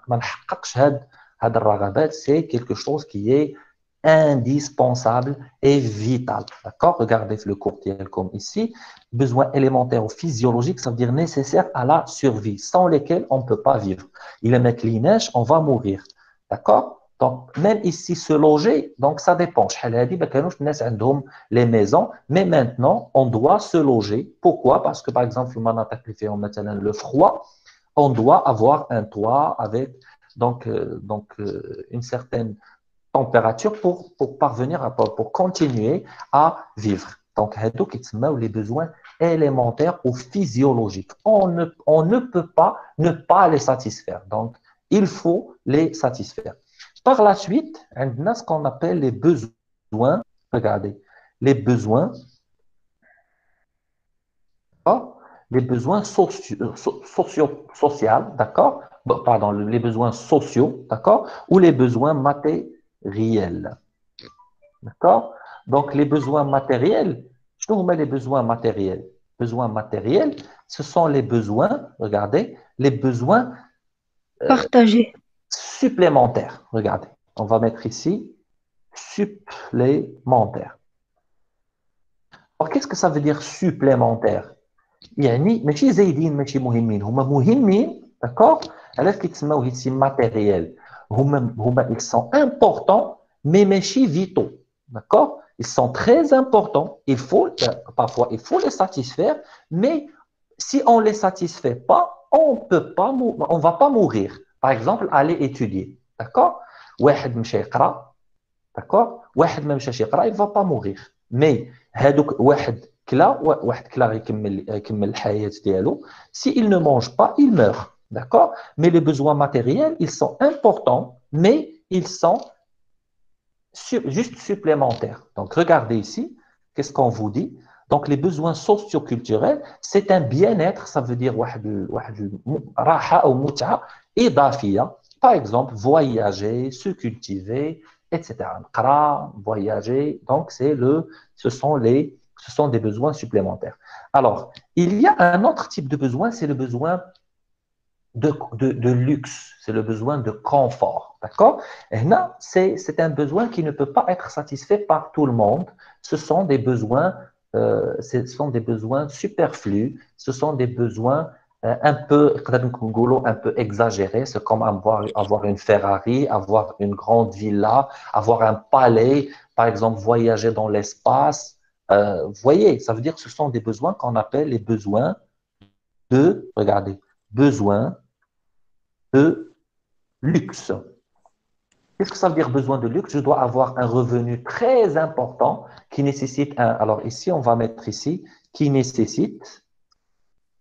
نحققش هاد الرغبات, c'est quelque chose qui est indispensable et vital, d'accord? Regardez le courtier comme ici. Besoins élémentaires ou physiologiques, ça veut dire nécessaires à la survie, sans lesquels on ne peut pas vivre. Il est neige, on va mourir, d'accord? Donc, même ici, se loger, donc ça dépend. Les maisons, mais maintenant, on doit se loger. Pourquoi? Parce que, par exemple, le froid, on doit avoir un toit avec une certaine température pour parvenir pour continuer à vivre. Donc, les besoins élémentaires ou physiologiques. On ne peut pas ne pas les satisfaire. Donc, il faut les satisfaire. Par la suite, on a ce qu'on appelle les besoins. Regardez, les besoins, les besoins sociaux, d'accord? Pardon, les besoins sociaux, d'accord? Ou les besoins matériels, d'accord? Donc, les besoins matériels, je vous mets les besoins matériels. Besoins matériels, ce sont les besoins, regardez, les besoins Partagé. supplémentaires. Regardez, on va mettre ici supplémentaire. Alors, qu'est-ce que ça veut dire supplémentaire? يعني ماشي زايدين ماشي مهمين, هما مهمين, d'accord? علاش كيتسموا ici matériel. Ils sont importants, mais ماشي vitaux, d'accord? Ils sont très importants. Parfois, il faut les satisfaire, mais si on ne les satisfait pas, on va pas mourir. Par exemple, aller étudier, d'accord? واحد مشى يقرا, d'accord? واحد ما مشاش يقرا, il va pas mourir. Mais هادوك واحد كلا يكمل الحياة ديالو, s'il ne mange pas, il meurt, d'accord? Mais les besoins matériels, ils sont importants, mais ils sont juste supplémentaires. Donc, regardez ici, qu'est-ce qu'on vous dit? Donc, les besoins socio-culturels, c'est un bien-être, ça veut dire راحة أو متعة إضافية. Par exemple, voyager, se cultiver, etc. Voyager, donc ce sont des besoins supplémentaires. Alors, il y a un autre type de besoin, c'est le besoin de luxe, c'est le besoin de confort, d'accord? Et là, c'est un besoin qui ne peut pas être satisfait par tout le monde. Ce sont des besoins superflus, ce sont des besoins un peu exagérés. C'est comme avoir une Ferrari, avoir une grande villa, avoir un palais, par exemple, voyager dans l'espace. Vous voyez, ça veut dire que ce sont des besoins qu'on appelle les besoins regardez, besoins de luxe. Qu'est-ce que ça veut dire besoin de luxe? Je dois avoir un revenu très important qui nécessite alors ici, on va mettre ici, qui nécessite,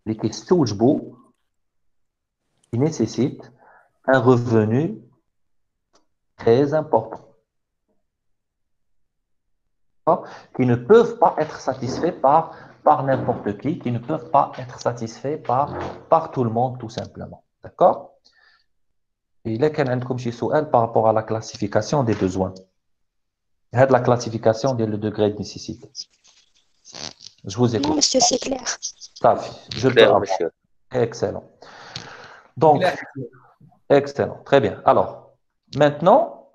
qui nécessite un revenu très important, qui ne peuvent pas être satisfaits par n'importe qui ne peuvent pas être satisfaits par tout le monde, tout simplement. D'accord? Et là, كان عندكم شي سؤال par rapport à la classification des besoins. La classification des degrés de nécessité. Je vous écoute. Non, monsieur, c'est clair. Je peux Clair, avoir. monsieur. Excellent. Donc, excellent. Très bien. Alors, maintenant,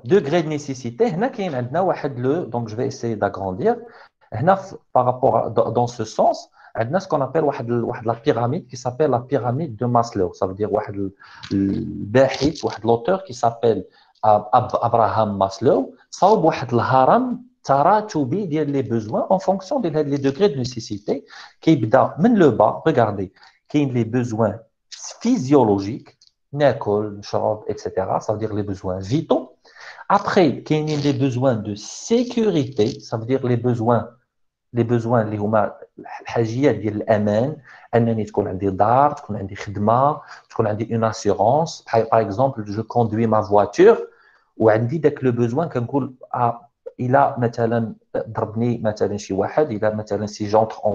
degré de nécessité, donc je vais essayer d'agrandir. Par rapport dans ce sens, on a ce qu'on appelle la pyramide qui s'appelle la pyramide de Maslow. Ça veut dire l'auteur qui s'appelle Abraham Maslow صاوب واحد الهرم تراتبي ديال les besoins en fonction des degrés de nécessité qui يبدا من le bas. Regardez, كاين les besoins physiologiques, ناكل نشرب etc. ça veut dire les besoins vitaux. Après كاينين des besoins de sécurité, ça veut dire les besoins اللي هما الحاجيات ديال الامان، انني تكون عندي دار، تكون عندي خدمه، تكون عندي une assurance. par exemple je conduis ma voiture وعندي داك لو besoin كنقول الى مثلا ضربني مثلا شي واحد، الى مثلا si j'entre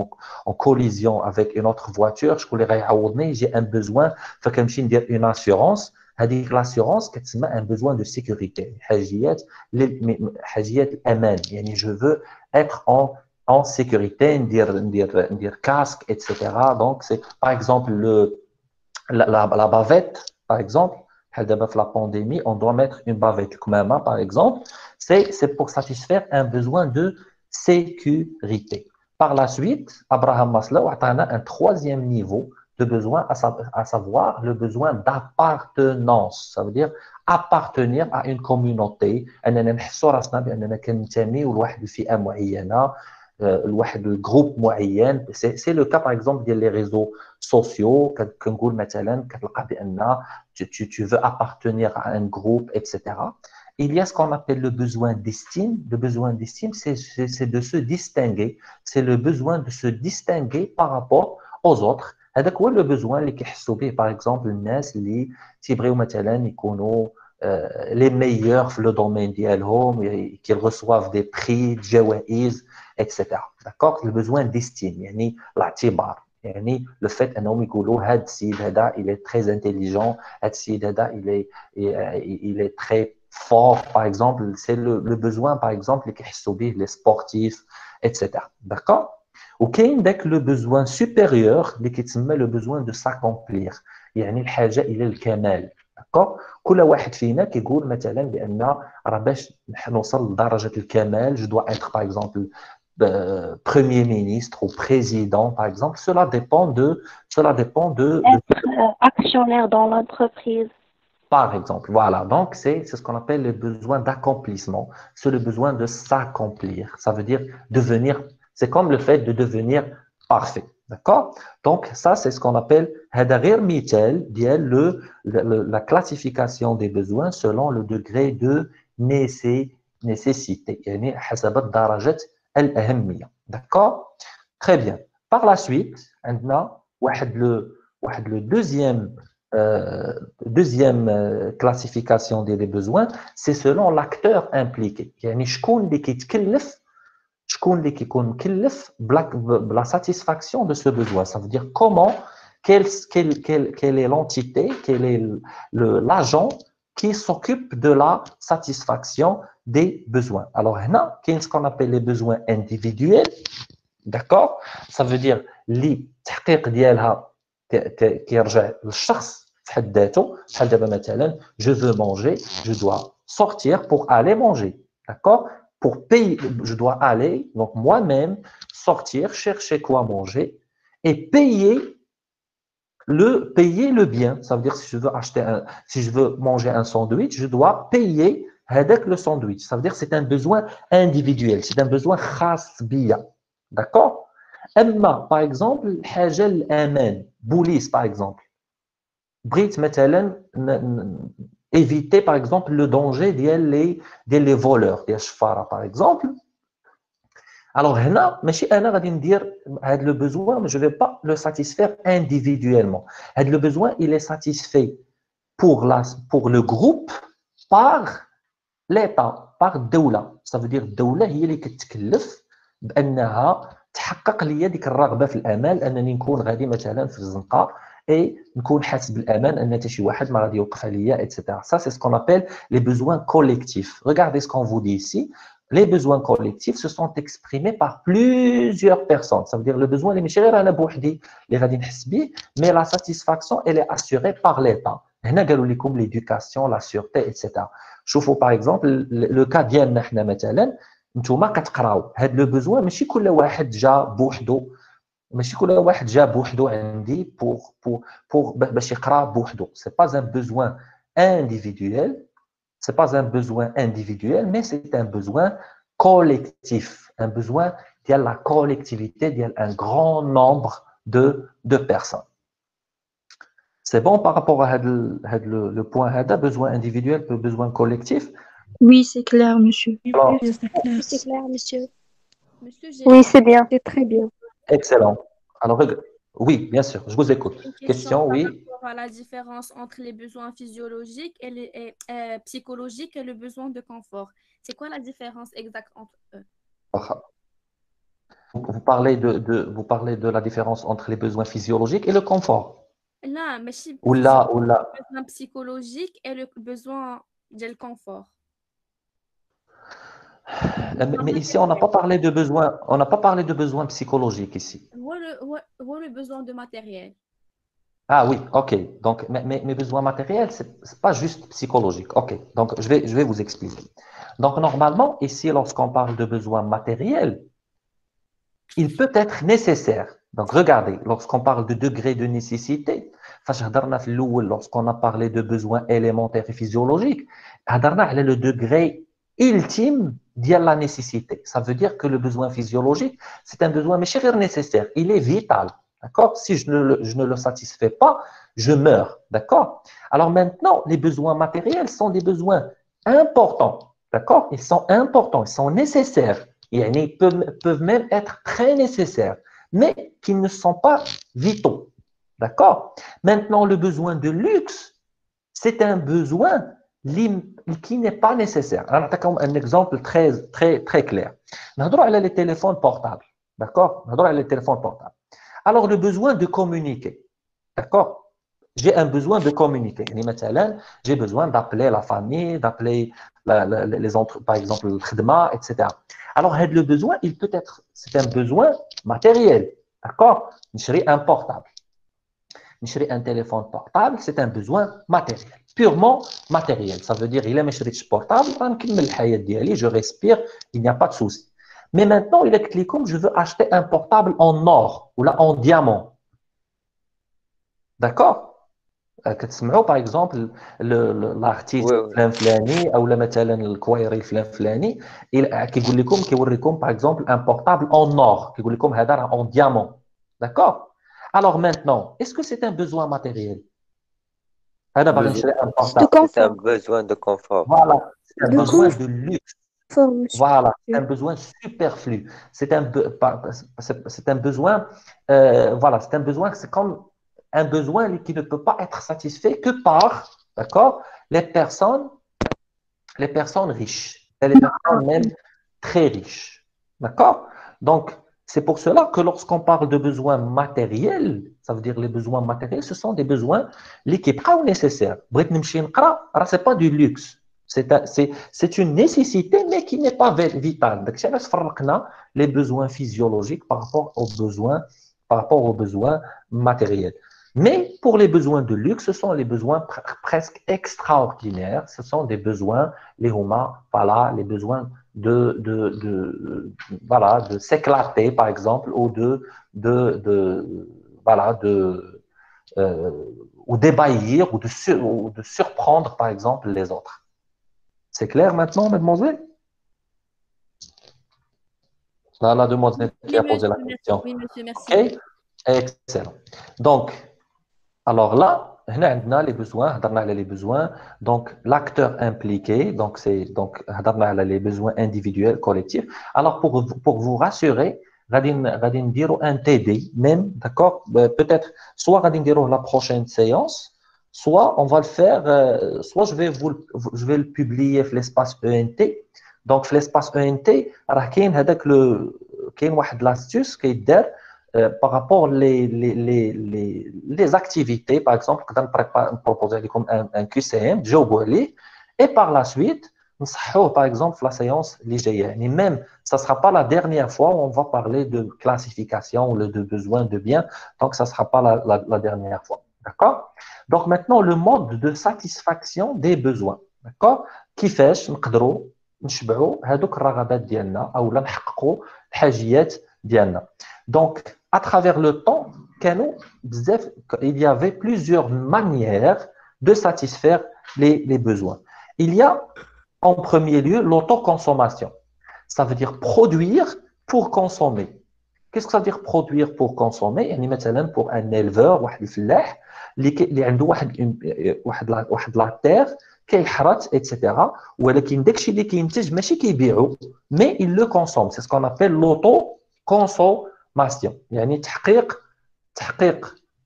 en collision avec une autre voiture شكون اللي غيعوضني، j'ai un besoin فكنمشي ندير une assurance. هذيك لاسيورونس كتسمى ان بوزوان دو سيكوريتي، حاجيات الامان، يعني جو فو être en sécurité, ندير casque, etc. Donc, c'est par exemple la bavette, par exemple, dans la pandémie, on doit mettre une bavette, par exemple, c'est pour satisfaire un besoin de sécurité. Par la suite, Abraham Maslow a un troisième niveau de besoin, à savoir le besoin d'appartenance. Ça veut dire appartenir à une communauté. أننا نحسوا راسنا بأننا كننتميو لواحد الفئة معينة، لواحد الجروب معين. c'est le cas par exemple ديال les réseaux sociaux. كنقول مثلا كتلقى بأن tu veux appartenir à un groupe, etc. Il y a ce qu'on appelle le besoin d'estime. Le besoin d'estime, c'est de se distinguer. C'est le besoin de se distinguer par rapport aux autres. هذاك هو لو بوزوان اللي كيحسوا به باغ اكزومبل الناس اللي تيبغيو مثلا يكونوا لي ميور في لو دومين ديالهم، كي ريسواف دي بري جوائز اكسيتيرا. داكوغ لو بوزوان ديستيم يعني الاعتبار، يعني لو فيت انهم يقولوا هذا السيد هذا il est très intelligent، هذا السيد هذا il est très fort par exemple. c'est le besoin par exemple اللي كيحسوا به les sportifs اكسيتيرا. داكوغ. وكاين داك لو بوزوان سوبيريور اللي كيتسمى لو بوزوان دو ساكومبلير، يعني الحاجه الى الكمال. داكوغ. كل واحد فينا كيقول مثلا بان راه باش نوصل لدرجه الكمال جو دوا اتر باغ اكزومبل premier ministre ou président par exemple. Cela dépend de Être actionnaire dans l'entreprise. Par exemple, voilà. Donc, c'est ce qu'on appelle le besoin d'accomplissement. C'est le besoin de s'accomplir. Ça veut dire devenir. C'est comme le fait de devenir parfait. D'accord? Donc, ça, c'est ce qu'on appelle la classification des besoins selon le degré de nécessité. يعني حسب درجة الأهمية. D'accord? Très bien. Par la suite, عندنا واحد le deuxième classification des besoins, c'est selon l'acteur impliqué. يعني شكون اللي كيتكلف، شكون اللي كيكون مكلف بلا satisfaction de ce besoin. Ça veut dire comment, quelle est l'entité, quel est l'agent qui s'occupe de la satisfaction des besoins. Alors هنا كاين ce qu'on appelle les besoins individuels. D'accord? Ça veut dire اللي التحقيق ديالها كيرجع للشخص في حد ذاته. بحال دابا مثلا je veux manger, je dois sortir pour aller manger. D'accord? Pour payer, je dois aller, donc moi-même, sortir, chercher quoi manger et payer le bien. Ça veut dire si je veux manger un sandwich, je dois payer avec le sandwich. Ça veut dire que c'est un besoin individuel, c'est un besoin khas biya. D'accord? أما par exemple الحاجة الأمان، police par exemple. بغيت مثلا éviter par exemple le danger ديال les voleurs ديال الشفارة par exemple. Alors هنا ماشي انا غادي ندير هذا le besoin, mais je vais pas le satisfaire individuellement. هذا le besoin il est satisfait pour le groupe par l'État, par الدولة. Ça veut dire الدولة هي اللي كتكلف بانها تحقق لي ديك الرغبه في الامان، انني نكون غادي مثلا في الزنقه اي نكون حاسس بالامان ان حتى شي واحد ما غادي يوقف عليا etc. Ça c'est ce qu'on appelle les besoins collectifs. Regardez ce qu'on vous dit ici. Les besoins collectifs se sont exprimés par plusieurs personnes. Ça veut dire le besoin اللي ماشي غير انا بوحدي اللي غادي نحس به، mais la satisfaction elle est assurée par l'État. هنا قالوا لكم l'éducation, la sûreté etc. شوفوا par exemple le cas ديالنا حنا مثلا، نتوما كتقراو هاد لو بوزوان ماشي كل واحد جا بوحدو، ماشي كل واحد جا بوحدو عندي pour باش يقرا بوحدو. c'est pas un besoin individuel, c'est pas un besoin individuel, mais c'est un besoin collectif, un besoin ديال la collectivité ديال un grand nombre de personnes. C'est bon par rapport à le point هذا, besoin individuel, besoin collectif. Oui, c'est clair, monsieur. Alors, Oui, c'est clair. Oui, c'est clair, monsieur. Monsieur, Oui, c'est bien. C'est très bien. excellent. Alors, oui, bien sûr, je vous écoute. une question Question, par oui. rapport à la différence entre les besoins physiologiques et psychologiques et le besoin de confort. C'est quoi la différence exacte entre eux? Vous parlez de la différence entre les besoins physiologiques et le confort. Là, mais si Ou là. le besoin psychologique et le besoin de confort. Mais ici, on n'a pas parlé de besoins, on n'a pas parlé de besoins psychologiques ici. Ou le besoin de matériel. Ah oui, ok. Donc, mes besoins matériels, c'est pas juste psychologique. Ok. Donc, je vais vous expliquer. Donc, normalement, ici, lorsqu'on parle de besoins matériels, il peut être nécessaire. Donc, regardez, lorsqu'on parle de degré de nécessité, lorsqu'on a parlé de besoins élémentaires et physiologiques, le degré ultime de la nécessité. Ça veut dire que le besoin physiologique, c'est un besoin, mais chérir nécessaire. Il est vital. D'accord? Si je ne le satisfais pas, je meurs. D'accord? Alors maintenant, les besoins matériels sont des besoins importants. D'accord? Ils sont importants, ils sont nécessaires. Ils peuvent même être très nécessaires, mais qui ne sont pas vitaux. D'accord? Maintenant, le besoin de luxe, c'est un besoin qui n'est pas nécessaire. Alors, un exemple très clair. On a les téléphones portables. D'accord? On a les téléphones portables. Alors, le besoin de communiquer. D'accord? J'ai un besoin de communiquer. J'ai besoin d'appeler la famille, d'appeler les autres, par exemple, le khidma, etc. Alors, le besoin, il peut être, c'est un besoin matériel. D'accord? Un portable. Un téléphone portable, c'est un besoin matériel. Purement matériel. Ça veut dire, il est portable, je respire, il n'y a pas de souci. Mais maintenant, il est cliqué comme je veux acheter un portable en or ou là en diamant. D'accord? كتسمعوا par exemple l'artiste فلان فلاني او مثلا الكوايري فلان فلاني كيقول لكم كيوريكم par exemple un portable en or كيقول لكم هذا راه en diamant. D'accord? Alors maintenant, est-ce que c'est un besoin matériel? انا باغي نشري un De portable. C'est un confort. besoin de confort. Voilà, c'est un De besoin de luxe. confort, monsieur. Voilà, c'est un besoin superflu. C'est un besoin, voilà, c'est un besoin, c'est comme un besoin qui ne peut pas être satisfait que par, d'accord, les personnes riches, et les personnes même très riches. D'accord? Donc, c'est pour cela que lorsqu'on parle de besoins matériels, ça veut dire les besoins matériels, ce sont des besoins qui sont nécessaires. Ce n'est pas du luxe. C'est une nécessité, mais qui n'est pas vitale. Donc, les besoins physiologiques par rapport aux besoins matériels. Mais pour les besoins de luxe, ce sont les besoins presque extraordinaires. Ce sont des besoins, les humains, voilà, les besoins voilà, de s'éclater, par exemple, ou voilà, ou d'ébahir, ou de surprendre, par exemple, les autres. C'est clair maintenant, mademoiselle? Là, la demoiselle qui a posé la question. Oui, monsieur, merci. OK? Excellent. Donc, alors là, on a les besoins, les besoins. Donc, l'acteur impliqué, donc c'est donc les besoins individuels, collectifs. Alors, pour vous rassurer, غادي نديروا un TD même, d'accord? Peut-être soit غادي نديروه la prochaine séance, soit on va le faire, soit je vais le publier في l'espace ENT. Donc, في l'espace ENT, راه كاين هذاك كاين واحد l'astuce كيدار par rapport les activités, par exemple, quand on propose un QCM, et par la suite, par exemple, la séance l'IGN. Et même, ça ne sera pas la dernière fois où on va parler de classification ou de besoin de bien, donc ça ne sera pas la dernière fois. D'accord? Donc maintenant, le mode de satisfaction des besoins. D'accord? كيفاش نقدروا نشبعوا هذوك الرغبات ديالنا او نحققوا الحاجيات ديالنا. Donc, à travers le temps, il y avait plusieurs manières de satisfaire les besoins. Il y a en premier lieu l'autoconsommation. Ça veut dire produire pour consommer. Qu'est-ce que ça veut dire produire pour consommer? يعني مثلا pour un éleveur واحد الفلاح اللي عنده واحد لا تير كيحرث etc. ولكن داكشي اللي كينتج ماشي كيبيعو mais il le consomme. C'est ce qu'on appelle l'auto-consommation. يعني تحقيق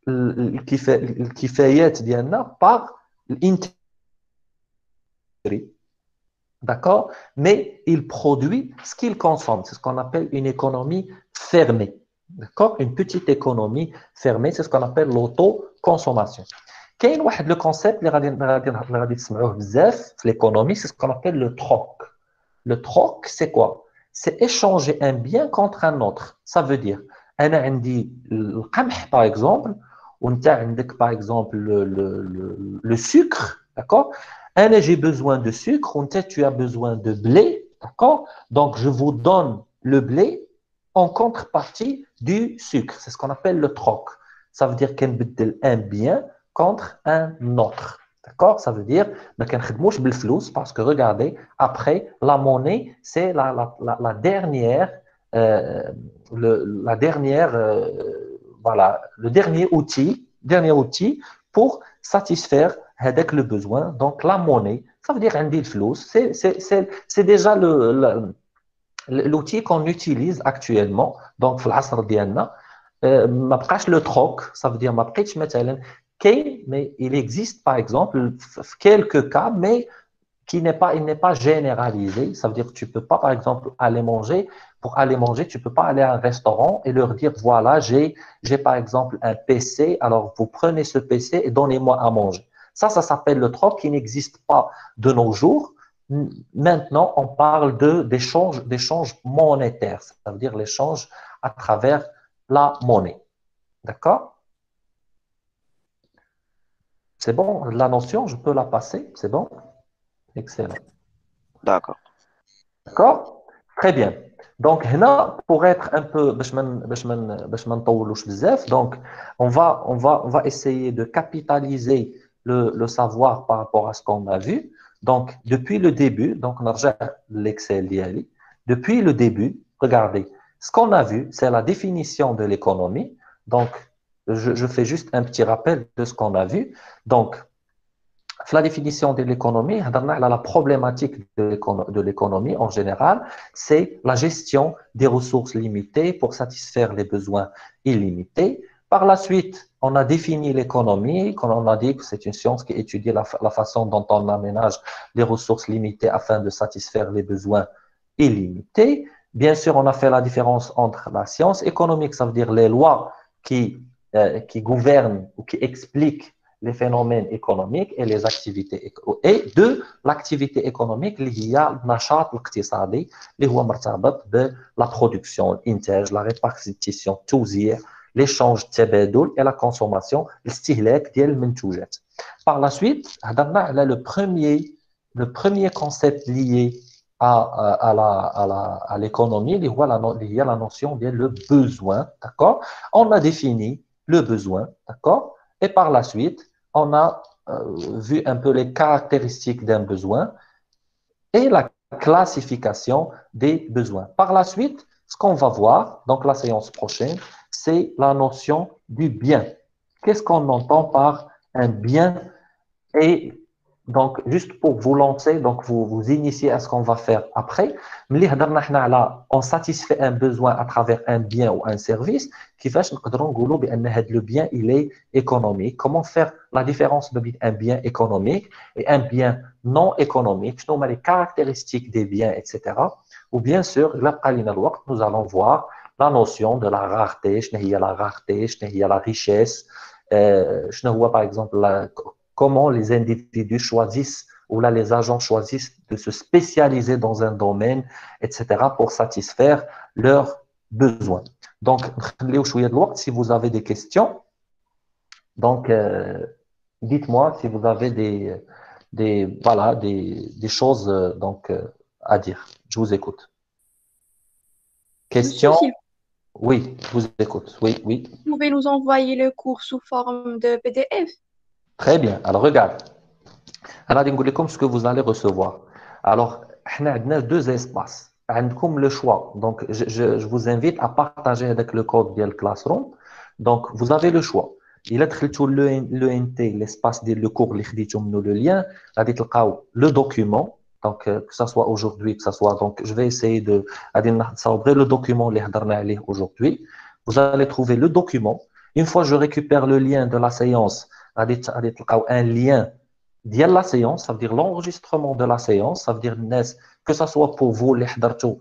الكفايات ديالنا par l'intérêt. D'accord? Mais il produit ce qu'il consomme. C'est ce qu'on appelle une économie fermée. D'accord? Une petite économie fermée, c'est ce qu'on appelle l'autoconsommation. كاين واحد le concept اللي غادي تسمعوه بزاف في l'économie, c'est ce qu'on appelle le troc. Le troc, c'est quoi? C'est échanger un bien contre un autre. Ça veut dire, أنا عندي القمح par exemple, وأنت عندك par exemple le sucre, d'accord? أنا j'ai besoin de sucre, وأنت tu as besoin de blé, d'accord? Donc je vous donne le blé en contrepartie du sucre. C'est ce qu'on appelle le troc. Ça veut dire كنبدل un bien contre un autre. D'accord? Ça veut dire ما كنخدموش بالفلوس parce que regardez, après, la monnaie, c'est la dernière, voilà, le dernier outil pour satisfaire avec le besoin. Donc, la monnaie, ça veut dire عندي الفلوس. C'est déjà l'outil qu'on utilise actuellement. Donc, في العصر ديالنا ما بقاش le troc, ça veut dire ما بقيتش مثلا mais il existe par exemple quelques cas, mais il n'est pas généralisé. Ça veut dire que tu ne peux pas, par exemple, aller manger. Pour aller manger, tu ne peux pas aller à un restaurant et leur dire, voilà, j'ai par exemple un PC, alors vous prenez ce PC et donnez-moi à manger. Ça s'appelle le troc qui n'existe pas de nos jours. Maintenant, on parle d'échange monétaire. Ça veut dire l'échange à travers la monnaie. D'accord? C'est bon, la notion, je peux la passer, c'est bon? Excellent. D'accord. D'accord? Très bien. Donc, هنا, pour être un peu, donc, on va essayer de capitaliser le savoir par rapport à ce qu'on a vu. Donc, depuis le début, donc, on a l'Excel d'Yali. Depuis le début, regardez, ce qu'on a vu, c'est la définition de l'économie. Donc, je fais juste un petit rappel de ce qu'on a vu. Donc, la définition de l'économie, la problématique de l'économie en général, c'est la gestion des ressources limitées pour satisfaire les besoins illimités. Par la suite, on a défini l'économie, comme on a dit que c'est une science qui étudie la façon dont on aménage les ressources limitées afin de satisfaire les besoins illimités. Bien sûr, on a fait la différence entre la science économique, ça veut dire les lois qui gouvernent ou qui expliquent les phénomènes économiques et les activités et de l'activité économique اللي هي النشاط الاقتصادي اللي هو مرتبط بلا production, الانتاج, la répartition, التوزيع, l'échange, التبادل et la consommation, الاستهلاك ديال المنتوجات. Par la suite, هضرنا على le premier concept lié à l'économie اللي هي la notion de le besoin, d'accord? On a défini le besoin, d'accord? Et par la suite, on a vu un peu les caractéristiques d'un besoin et la classification des besoins. Par la suite, ce qu'on va voir, donc la séance prochaine, c'est la notion du bien. Qu'est-ce qu'on entend par un bien? Et donc, juste pour vous lancer, donc vous initier à ce qu'on va faire après, on satisfait un besoin à travers un bien ou un service, le bien, il est économique. Comment faire la différence entre un bien économique et un bien non économique? Quelles sont les caractéristiques des biens, etc. Ou bien sûr, nous allons voir la notion de la rareté, la richesse, par exemple, comment les individus choisissent ou là les agents choisissent de se spécialiser dans un domaine, etc. pour satisfaire leurs besoins. Donc, si vous avez des questions, donc dites-moi si vous avez des choses à dire. Je vous écoute. Questions? Monsieur, Oui, je vous écoute. Oui, oui. vous pouvez nous envoyer le cours sous forme de PDF? Très bien. Alors, regarde. Alors, je vais vous dire ce que vous allez recevoir. Alors, on a deux espaces. عندكم le choix. Donc, je vous invite à partager avec le code ديال Classroom. Donc, vous avez le choix. Il a دخلتوا le NT, l'espace ديال le cours اللي خديتو منه le lien, غادي تلقاو le document. Donc, que ça soit aujourd'hui, que ça soit. Donc, je vais essayer de. غادي نصاوب غير le document اللي هضرنا عليه aujourd'hui. Vous allez trouver le document. Une fois je récupère le lien de la séance, غادي تلقاو un lien ديال la séance, ça veut dire l'enregistrement de la séance, ça veut dire que ça soit pour vous les حضرتوا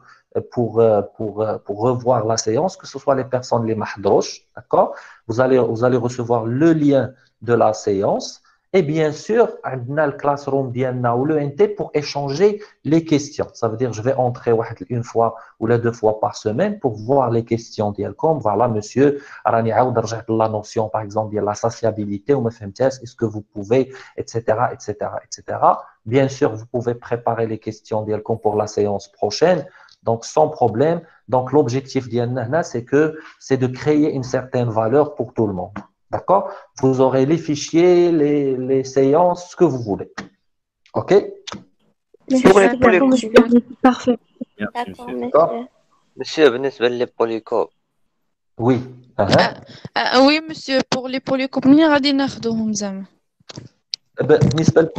pour revoir la séance, que ce soit les personnes les mahdroch, d'accord? Vous allez recevoir le lien de la séance et bien sûr, on a le classroom ديالنا ou le NT pour échanger les questions. Ça veut dire je vais entrer une fois ou deux fois par semaine pour voir les questions ديالكم. Voilà monsieur, راني عاود رجعت la notion par exemple ديال la sociabilité ou ما فهمتهاش, est-ce que vous pouvez etc. etc. Bien sûr, vous pouvez préparer les questions ديالكم pour la séance prochaine. Donc, sans problème. Donc, l'objectif d'Yanna, c'est de créer une certaine valeur pour tout le monde. D'accord? Vous aurez les fichiers, les séances, ce que vous voulez. OK? Parfait. D'accord, D'accord. Monsieur, بالنسبة للبوليكوب. Oui. Oui, monsieur, pour les polycopes, منين غادي ناخذوهم زعما؟ بالنسبة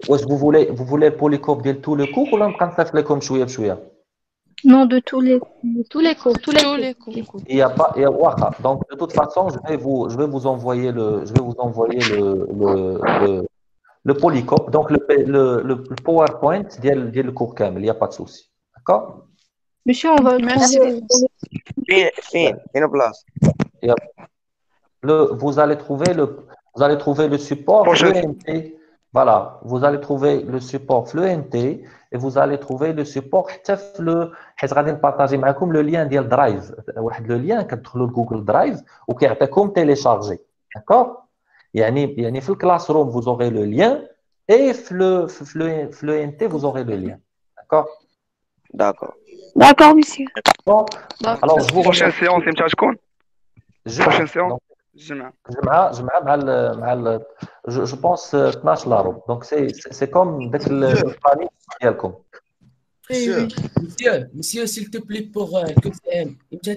واش vous voulez polycope ديال tout le cours ولا نبقى نصيفط لكم شوية بشوية؟ Non, de tous les cours. Tous les cours. Il y a pas, واخا. Donc de toute façon, je vais vous envoyer le polycope, donc le PowerPoint ديال le cours كامل, il n'y a pas de souci. D'accord? Monsieur, on va Merci. فين بلاصة؟ Vous allez trouver le support FluentT. Voilà, vous allez trouver le support FluentT et vous allez trouver le support حتى في حيت غادي نبارطاجي معكم le lien ديال درايف, واحد le lien كتدخلوا لجوجل درايف وكيعطيكم télécharger. D'accord? يعني في الكلاس روم vous aurez le lien et في FluentT vous aurez le lien. D'accord? D'accord, monsieur. Bon, alors je vous prochaine séance امتى تكون؟ prochaine séance الجمعة. جمعة مع je pense 12 لاروب. Donc c'est comme داك البلانينغ ديالكم. Monsieur, s'il te plaît, pour que